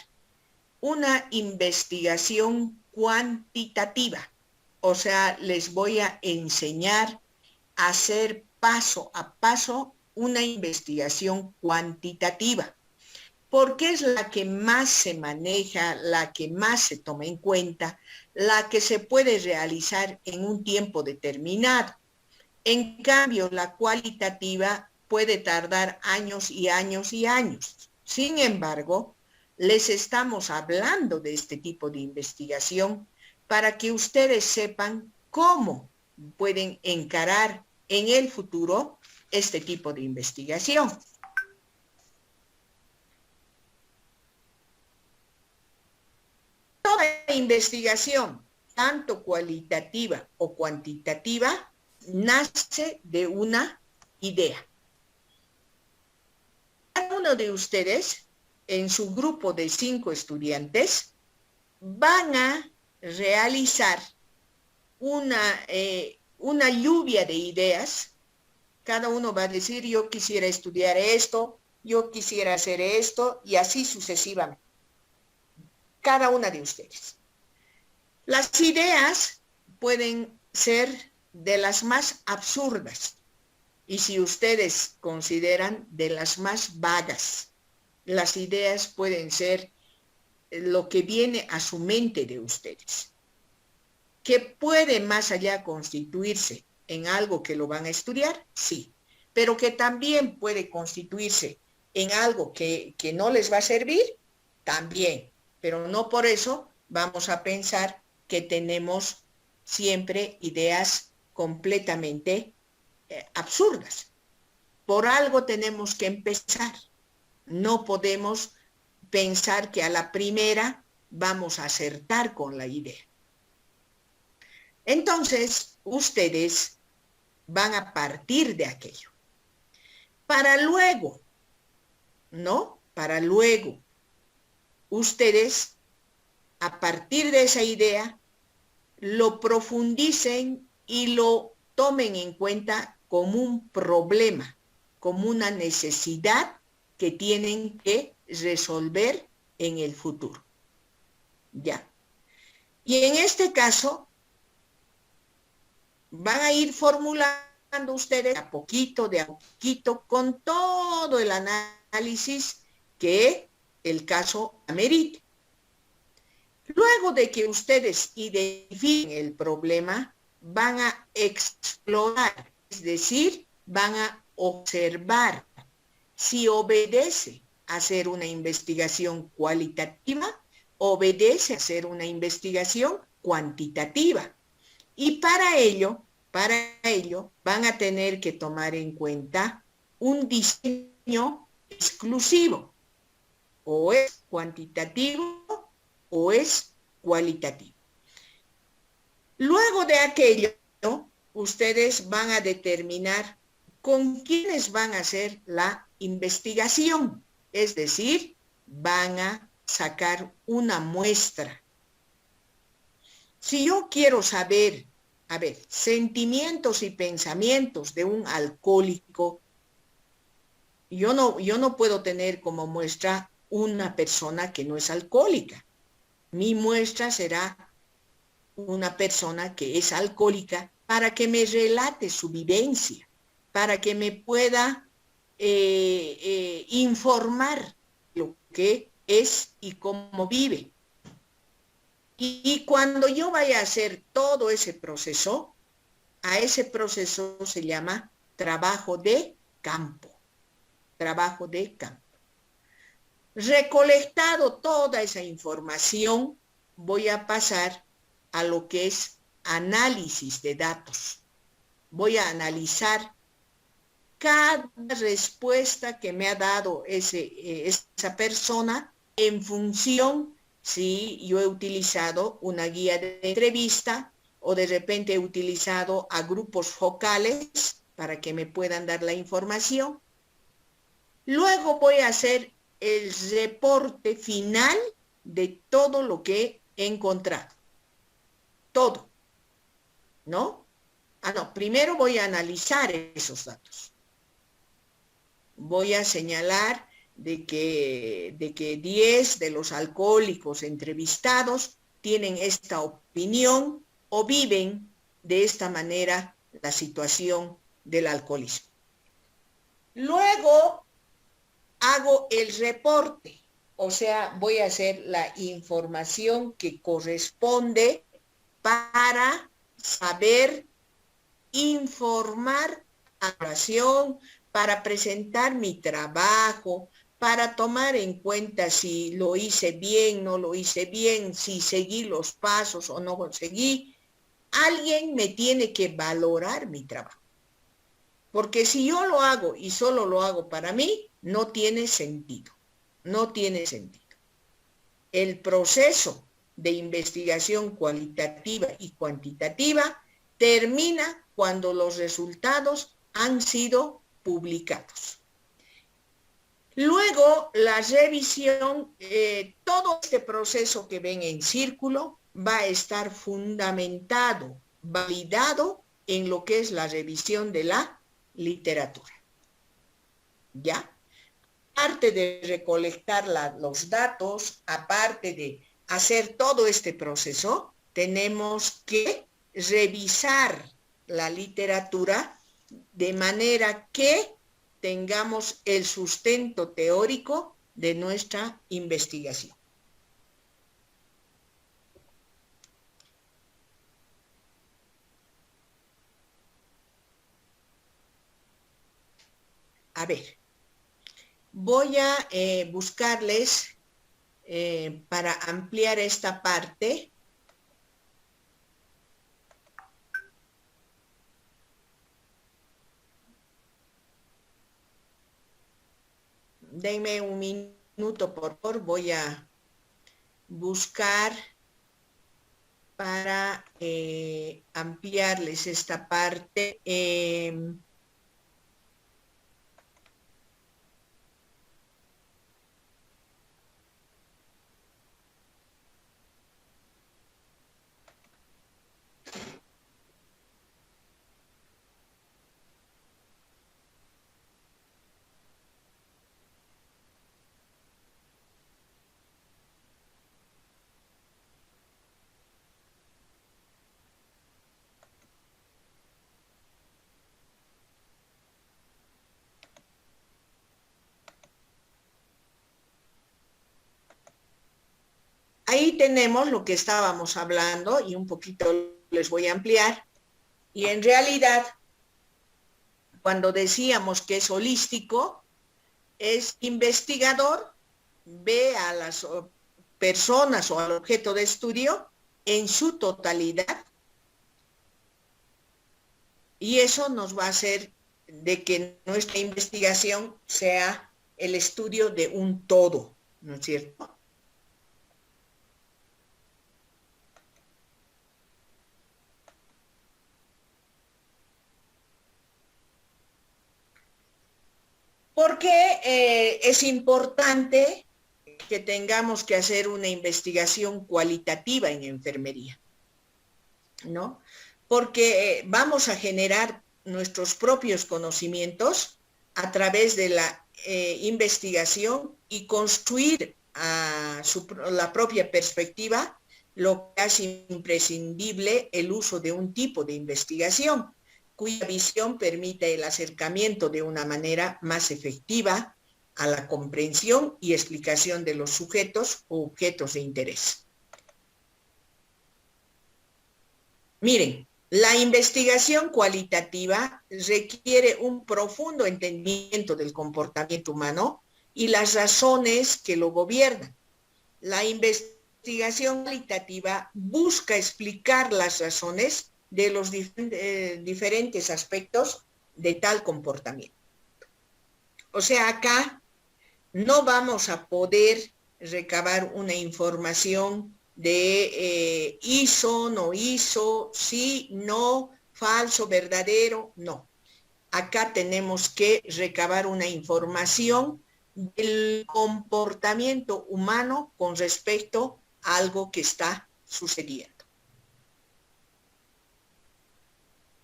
una investigación cuantitativa. O sea, les voy a enseñar a hacer paso a paso una investigación cuantitativa, porque es la que más se maneja, la que más se toma en cuenta, la que se puede realizar en un tiempo determinado. En cambio, la cualitativa puede tardar años y años y años. Sin embargo, les estamos hablando de este tipo de investigación para que ustedes sepan cómo pueden encarar en el futuro este tipo de investigación. Toda investigación, tanto cualitativa o cuantitativa, nace de una idea. Cada uno de ustedes, en su grupo de 5 estudiantes, van a realizar una lluvia de ideas. Cada uno va a decir, yo quisiera estudiar esto, yo quisiera hacer esto, y así sucesivamente. Cada una de ustedes. Las ideas pueden ser de las más absurdas y, si ustedes consideran, de las más vagas. Las ideas pueden ser lo que viene a su mente de ustedes, que puede más allá constituirse en algo que lo van a estudiar, sí, pero que también puede constituirse en algo que no les va a servir, también, pero no por eso vamos a pensar que tenemos siempre ideas completamente absurdas. Por algo tenemos que empezar. No podemos pensar que a la primera vamos a acertar con la idea. Entonces, ustedes van a partir de aquello. Para luego, ¿no? Para luego, ustedes, a partir de esa idea, lo profundicen y lo tomen en cuenta como un problema, como una necesidad que tienen que resolver en el futuro. ¿Ya? Y en este caso, van a ir formulando ustedes de a poquito, con todo el análisis que el caso amerite. Luego de que ustedes identifiquen el problema, van a explorar, es decir, van a observar si obedece a hacer una investigación cualitativa, obedece a hacer una investigación cuantitativa. Y para ello van a tener que tomar en cuenta un diseño exclusivo, o es cuantitativo o es cualitativo. Luego de aquello, ustedes van a determinar con quiénes van a hacer la investigación, es decir, van a sacar una muestra. Si yo quiero saber, sentimientos y pensamientos de un alcohólico, yo no puedo tener como muestra una persona que no es alcohólica. Mi muestra será una persona que es alcohólica para que me relate su vivencia, para que me pueda informar lo que es y cómo vive. Y cuando yo vaya a hacer todo ese proceso, a ese proceso se llama trabajo de campo. Trabajo de campo. Recolectado toda esa información, voy a pasar a lo que es análisis de datos. Voy a analizar cada respuesta que me ha dado esa persona en función si yo he utilizado una guía de entrevista o de repente he utilizado a grupos focales para que me puedan dar la información. Luego voy a hacer el reporte final de todo lo que he encontrado. Todo. ¿No? No, primero voy a analizar esos datos. Voy a señalar de que 10 de los alcohólicos entrevistados tienen esta opinión o viven de esta manera la situación del alcoholismo. Luego hago el reporte, o sea, voy a hacer la información que corresponde para saber informar a la población, para presentar mi trabajo, para tomar en cuenta si lo hice bien, no lo hice bien, si seguí los pasos o no seguí. Alguien me tiene que valorar mi trabajo. Porque si yo lo hago y solo lo hago para mí, no tiene sentido. No tiene sentido. El proceso de investigación cualitativa y cuantitativa termina cuando los resultados han sido publicados. Luego, la revisión, todo este proceso que ven en círculo va a estar fundamentado, validado en lo que es la revisión de la literatura. ¿Ya? Aparte de recolectar los datos, aparte de hacer todo este proceso, tenemos que revisar la literatura de manera que tengamos el sustento teórico de nuestra investigación. A ver, voy a buscarles para ampliar esta parte. Denme un minuto, por favor, voy a buscar para ampliarles esta parte. Ahí tenemos lo que estábamos hablando y un poquito les voy a ampliar. Y en realidad, cuando decíamos que es holístico, es investigador, ve a las personas o al objeto de estudio en su totalidad y eso nos va a hacer de que nuestra investigación sea el estudio de un todo, ¿no es cierto? ¿Por qué es importante que tengamos que hacer una investigación cualitativa en enfermería? ¿No? Porque vamos a generar nuestros propios conocimientos a través de la investigación y construir la propia perspectiva, lo que hace imprescindible el uso de un tipo de investigación, cuya visión permite el acercamiento de una manera más efectiva a la comprensión y explicación de los sujetos o objetos de interés. Miren, la investigación cualitativa requiere un profundo entendimiento del comportamiento humano y las razones que lo gobiernan. La investigación cualitativa busca explicar las razones de los diferentes aspectos de tal comportamiento. O sea, acá no vamos a poder recabar una información de hizo, no hizo, sí, no, falso, verdadero, no. Acá tenemos que recabar una información del comportamiento humano con respecto a algo que está sucediendo.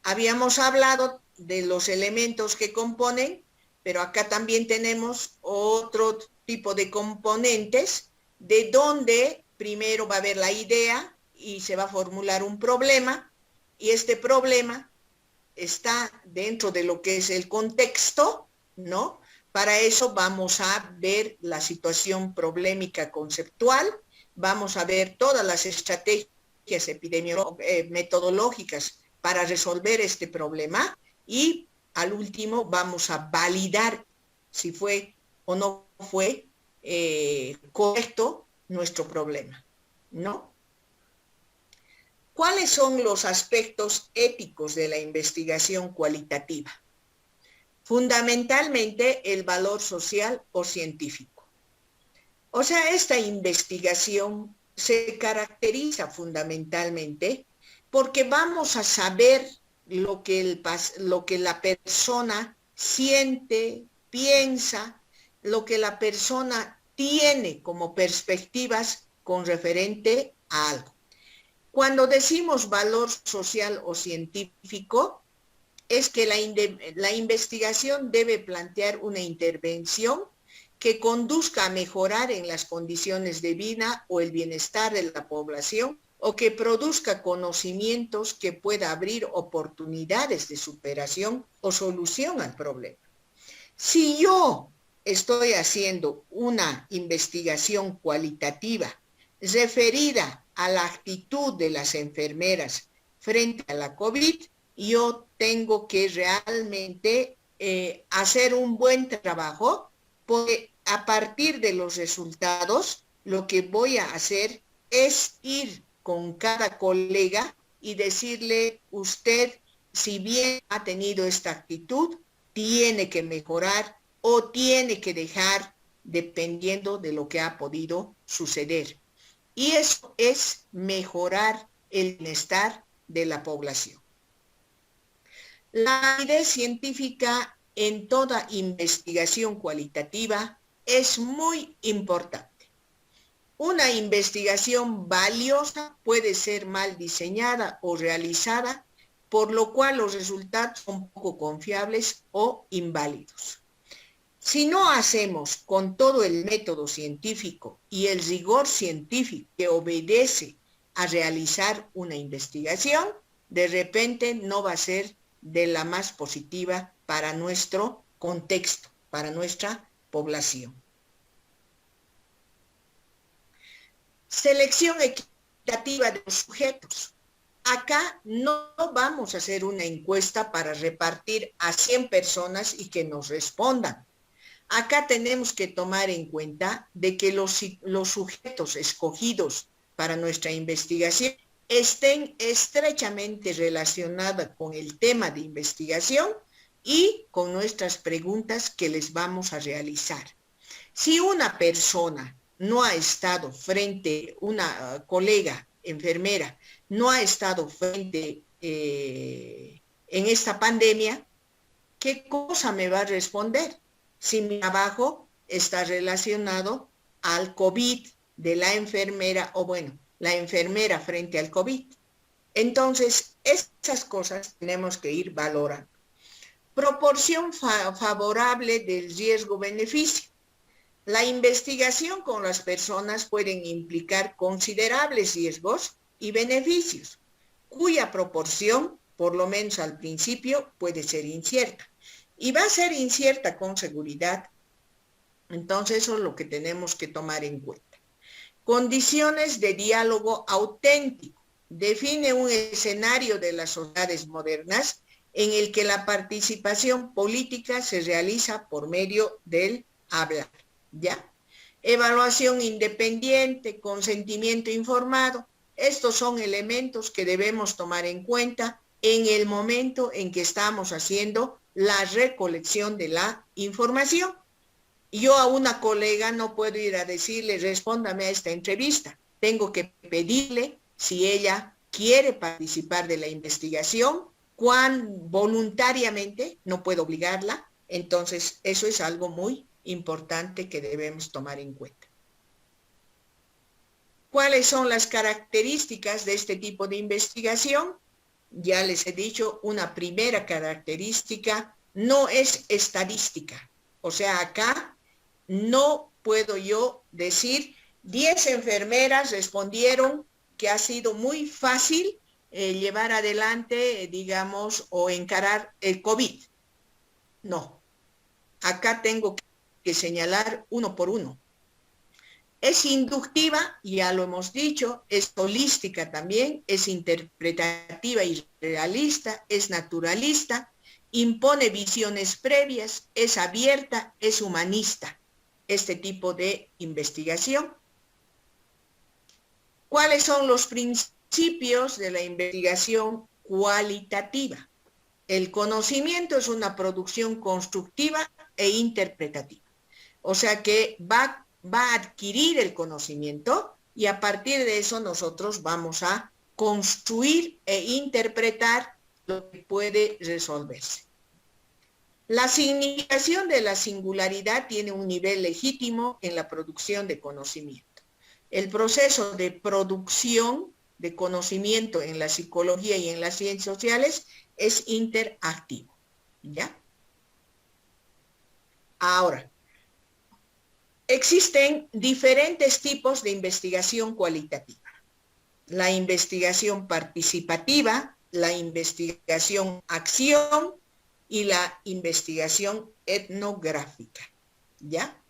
Habíamos hablado de los elementos que componen, pero acá también tenemos otro tipo de componentes de donde primero va a haber la idea y se va a formular un problema, y este problema está dentro de lo que es el contexto, ¿no? Para eso vamos a ver la situación problemática conceptual, vamos a ver todas las estrategias metodológicas para resolver este problema, y al último vamos a validar si fue o no fue correcto nuestro problema, ¿no? ¿Cuáles son los aspectos éticos de la investigación cualitativa? Fundamentalmente el valor social o científico. O sea, esta investigación se caracteriza fundamentalmente porque vamos a saber lo que la persona siente, piensa, lo que la persona tiene como perspectivas con referente a algo. Cuando decimos valor social o científico, es que la investigación debe plantear una intervención que conduzca a mejorar en las condiciones de vida o el bienestar de la población, o que produzca conocimientos que pueda abrir oportunidades de superación o solución al problema. Si yo estoy haciendo una investigación cualitativa referida a la actitud de las enfermeras frente a la COVID, yo tengo que realmente hacer un buen trabajo, porque a partir de los resultados lo que voy a hacer es ir con cada colega y decirle, usted, si bien ha tenido esta actitud, tiene que mejorar o tiene que dejar, dependiendo de lo que ha podido suceder. Y eso es mejorar el bienestar de la población. La validez científica en toda investigación cualitativa es muy importante. Una investigación valiosa puede ser mal diseñada o realizada, por lo cual los resultados son poco confiables o inválidos. Si no hacemos con todo el método científico y el rigor científico que obedece a realizar una investigación, de repente no va a ser de la más positiva para nuestro contexto, para nuestra población. Selección equitativa de los sujetos. Acá no vamos a hacer una encuesta para repartir a 100 personas y que nos respondan. Acá tenemos que tomar en cuenta de que los sujetos escogidos para nuestra investigación estén estrechamente relacionados con el tema de investigación y con nuestras preguntas que les vamos a realizar. Si una persona no ha estado frente, una colega enfermera, no ha estado frente en esta pandemia, ¿qué cosa me va a responder? Si mi trabajo está relacionado al COVID de la enfermera, o bueno, la enfermera frente al COVID. Entonces, esas cosas tenemos que ir valorando. Proporción favorable del riesgo-beneficio. La investigación con las personas pueden implicar considerables riesgos y beneficios, cuya proporción, por lo menos al principio, puede ser incierta. Y va a ser incierta con seguridad. Entonces, eso es lo que tenemos que tomar en cuenta. Condiciones de diálogo auténtico. Define un escenario de las sociedades modernas en el que la participación política se realiza por medio del hablar. ¿Ya? Evaluación independiente, consentimiento informado. Estos son elementos que debemos tomar en cuenta en el momento en que estamos haciendo la recolección de la información. Yo a una colega no puedo ir a decirle, respóndame a esta entrevista. Tengo que pedirle si ella quiere participar de la investigación, voluntariamente, no puedo obligarla. Entonces, eso es algo muy importante que debemos tomar en cuenta. ¿Cuáles son las características de este tipo de investigación? Ya les he dicho, una primera característica no es estadística. O sea, acá no puedo yo decir 10 enfermeras respondieron que ha sido muy fácil llevar adelante, digamos, o encarar el COVID. No. Acá tengo que señalar uno por uno. Es inductiva, ya lo hemos dicho, es holística también, es interpretativa y realista, es naturalista, impone visiones previas, es abierta, es humanista, este tipo de investigación. ¿Cuáles son los principios de la investigación cualitativa? El conocimiento es una producción constructiva e interpretativa. O sea que va a adquirir el conocimiento y a partir de eso nosotros vamos a construir e interpretar lo que puede resolverse. La significación de la singularidad tiene un nivel legítimo en la producción de conocimiento. El proceso de producción de conocimiento en la psicología y en las ciencias sociales es interactivo, ¿ya? Ahora, existen diferentes tipos de investigación cualitativa. La investigación participativa, la investigación acción y la investigación etnográfica, ¿ya?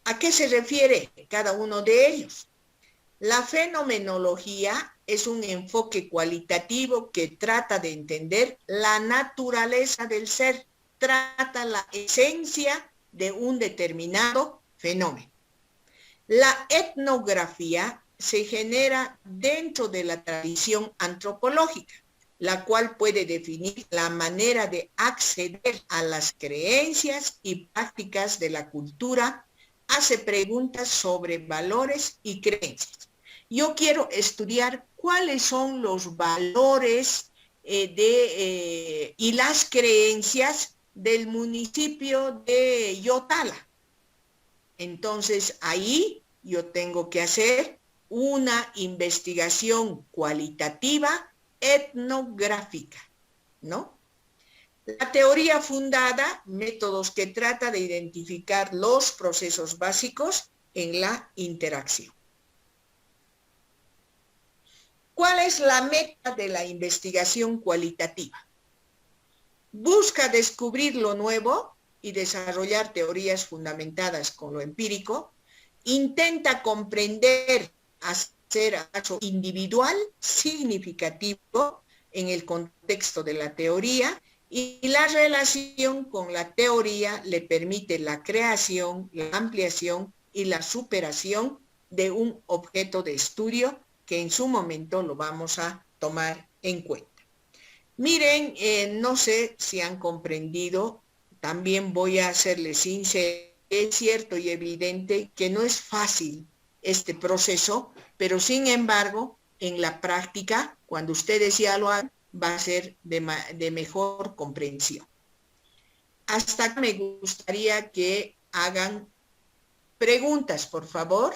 ¿A qué se refiere cada uno de ellos? La fenomenología es un enfoque cualitativo que trata de entender la naturaleza del ser, trata la esencia de un determinado fenómeno. La etnografía se genera dentro de la tradición antropológica, la cual puede definir la manera de acceder a las creencias y prácticas de la cultura, hace preguntas sobre valores y creencias. Yo quiero estudiar cuáles son los valores y las creencias del municipio de Yotala. Entonces, ahí yo tengo que hacer una investigación cualitativa etnográfica, ¿no? La teoría fundada, métodos que trata de identificar los procesos básicos en la interacción. ¿Cuál es la meta de la investigación cualitativa? Busca descubrir lo nuevo y desarrollar teorías fundamentadas con lo empírico, intenta comprender, hacer caso individual, significativo en el contexto de la teoría, y la relación con la teoría le permite la creación, la ampliación y la superación de un objeto de estudio que en su momento lo vamos a tomar en cuenta. Miren, no sé si han comprendido, también voy a serles sincero, es cierto y evidente que no es fácil este proceso, pero sin embargo, en la práctica, cuando ustedes ya lo hagan, va a ser de mejor comprensión. Hasta acá me gustaría que hagan preguntas, por favor.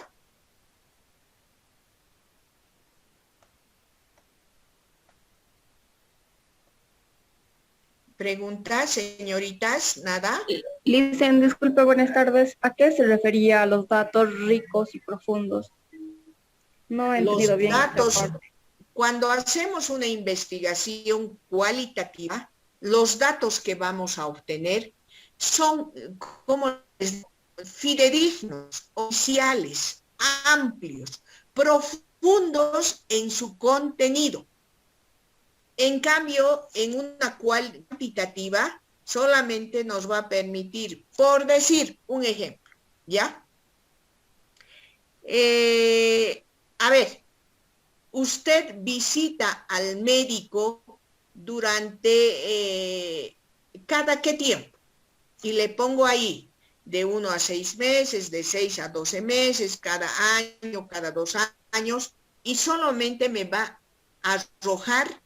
Preguntas, señoritas, ¿nada? Licen, disculpe, buenas tardes. ¿A qué se refería a los datos ricos y profundos? No he entendido bien esta parte. Cuando hacemos una investigación cualitativa, los datos que vamos a obtener son, como les digo, fidedignos, oficiales, amplios, profundos en su contenido. En cambio, en una cuantitativa, solamente nos va a permitir, por decir un ejemplo, ¿ya? A ver, usted visita al médico durante ¿Cada qué tiempo? Y le pongo ahí de 1 a 6 meses, de 6 a 12 meses, cada año, cada 2 años, y solamente me va a arrojar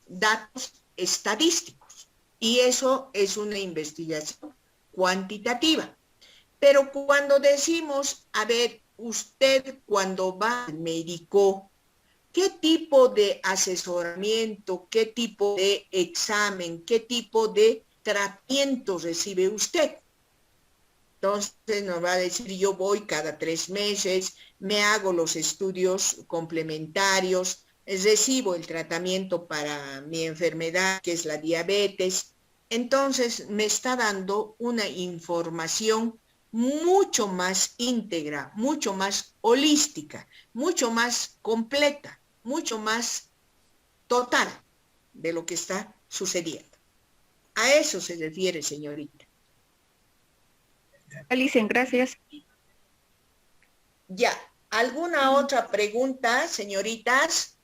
datos estadísticos. Y eso es una investigación cuantitativa. Pero cuando decimos, a ver, usted cuando va al médico, ¿qué tipo de asesoramiento, qué tipo de examen, qué tipo de tratamiento recibe usted? Entonces nos va a decir, yo voy cada 3 meses, me hago los estudios complementarios, recibo el tratamiento para mi enfermedad, que es la diabetes. Entonces me está dando una información mucho más íntegra, mucho más holística, mucho más completa, mucho más total de lo que está sucediendo. A eso se refiere, señorita. Alicen, gracias. Ya, ¿alguna otra pregunta, señoritas?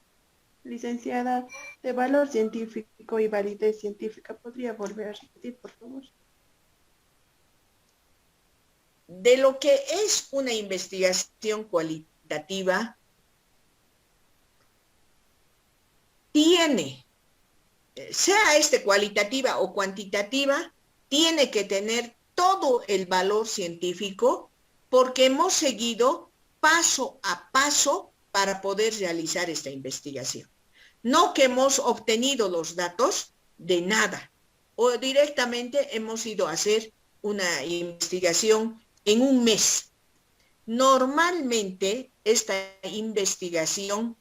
Licenciada, de valor científico y validez científica, ¿podría volver a repetir, por favor? De lo que es una investigación cualitativa, tiene, sea cualitativa o cuantitativa, tiene que tener todo el valor científico porque hemos seguido paso a paso para poder realizar esta investigación. No que hemos obtenido los datos de nada o directamente hemos ido a hacer una investigación en un mes. Normalmente esta investigación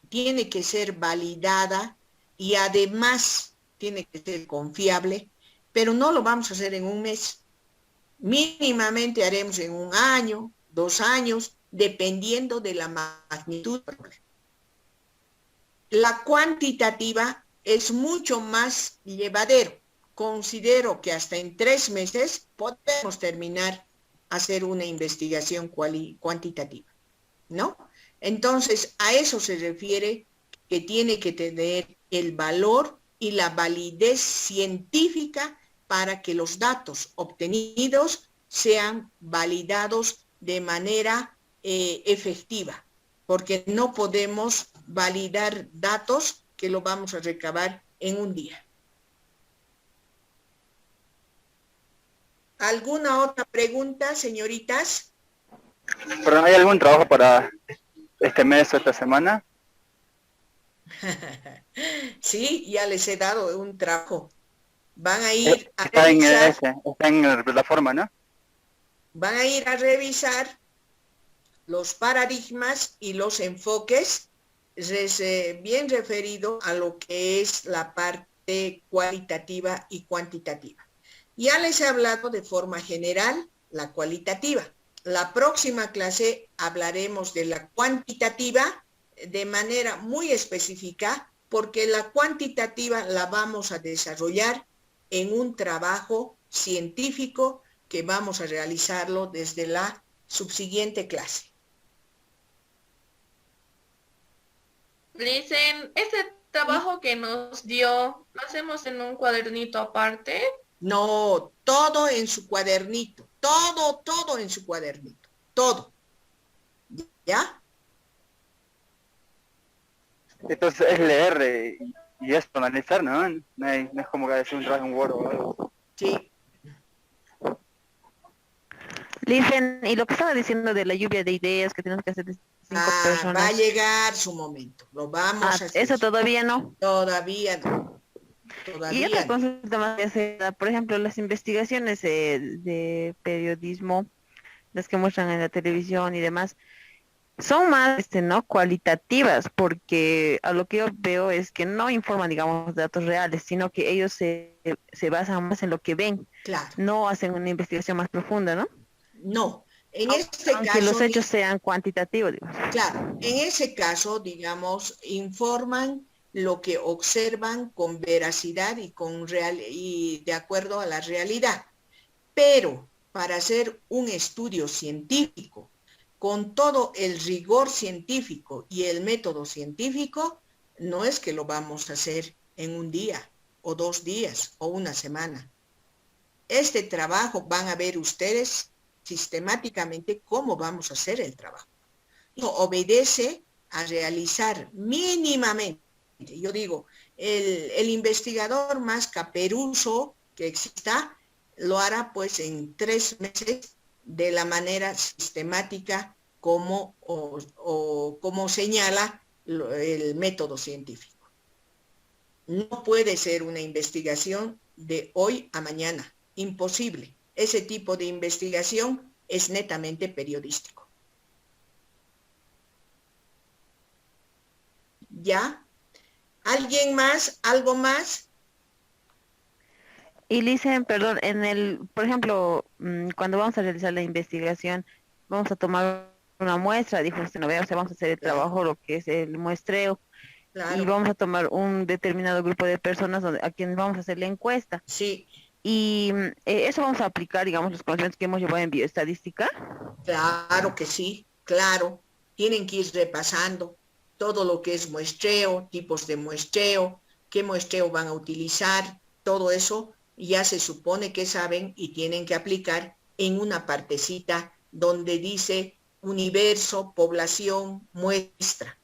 tiene que ser validada y además tiene que ser confiable, pero no lo vamos a hacer en un mes. Mínimamente haremos en 1 año, 2 años, dependiendo de la magnitud del problema. La cuantitativa es mucho más llevadero. Considero que hasta en 3 meses podemos terminar hacer una investigación cuantitativa, ¿no? Entonces, a eso se refiere que tiene que tener el valor y la validez científica para que los datos obtenidos sean validados de manera efectiva, porque no podemos validar datos que lo vamos a recabar en un día. ¿Alguna otra pregunta, señoritas? ¿Pero no hay algún trabajo para este mes o esta semana? Sí, ya les he dado un trabajo. Van a ir a Está revisar, en la plataforma, ¿no? van a ir a revisar los paradigmas y los enfoques bien referido a lo que es la parte cualitativa y cuantitativa. Ya les he hablado de forma general la cualitativa. La próxima clase hablaremos de la cuantitativa de manera muy específica, porque la cuantitativa la vamos a desarrollar en un trabajo científico que vamos a realizarlo desde la subsiguiente clase. Dicen, ese trabajo que nos dio, ¿lo hacemos en un cuadernito aparte? No, todo en su cuadernito, todo en su cuadernito, todo. ¿Ya? Entonces es leer y es analizar, ¿no? No es como que hacer un trabajo en Word o algo. Sí. Dicen, y lo que estaba diciendo de la lluvia de ideas que tenemos que hacer de 5 personas. Va a llegar su momento, lo vamos a hacer. Eso todavía no. Todavía no. Y otra consulta más que hacer, por ejemplo, las investigaciones de periodismo, las que muestran en la televisión y demás, son más no cualitativas, porque a lo que yo veo es que no informan, digamos, datos reales, sino que ellos se basan más en lo que ven. Claro. No hacen una investigación más profunda, ¿no? No, en este caso... Aunque los hechos sean cuantitativos, digamos. Claro, en ese caso, digamos, informan lo que observan con veracidad y de acuerdo a la realidad. Pero para hacer un estudio científico, con todo el rigor científico y el método científico, no es que lo vamos a hacer en un día. o 2 días o una semana. Este trabajo van a ver ustedes sistemáticamente cómo vamos a hacer el trabajo. Obedece a realizar mínimamente, yo digo, el investigador más caperuso que exista, lo hará pues en 3 meses de la manera sistemática como, como señala el método científico. No puede ser una investigación de hoy a mañana, imposible. Ese tipo de investigación es netamente periodístico. ¿Ya? ¿Alguien más? ¿Algo más? Y dicen, perdón, por ejemplo, cuando vamos a realizar la investigación, vamos a tomar una muestra, dijo usted, no vea, o sea, vamos a hacer el trabajo, lo que es el muestreo, y vamos a tomar un determinado grupo de personas a quienes vamos a hacer la encuesta. Sí. Y eso vamos a aplicar, digamos, los conocimientos que hemos llevado en bioestadística. Claro que sí, claro. Tienen que ir repasando todo lo que es muestreo, tipos de muestreo, qué muestreo van a utilizar, todo eso ya se supone que saben y tienen que aplicar en una partecita donde dice universo, población, muestra.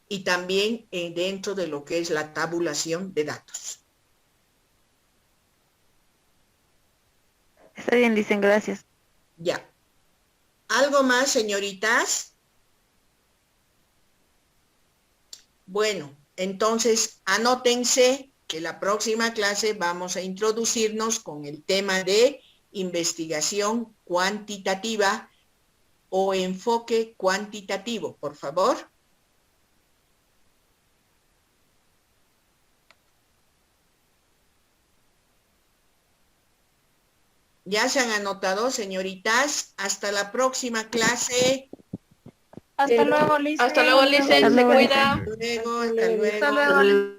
Y también dentro de lo que es la tabulación de datos. Está bien, dicen, gracias. Ya. ¿Algo más, señoritas? Bueno, entonces anótense que la próxima clase vamos a introducirnos con el tema de investigación cuantitativa o enfoque cuantitativo, por favor. Ya se han anotado, señoritas. Hasta la próxima clase. Hasta luego, Lice. Hasta luego, Lice. Se cuida. Hasta luego, hasta luego. Hasta luego.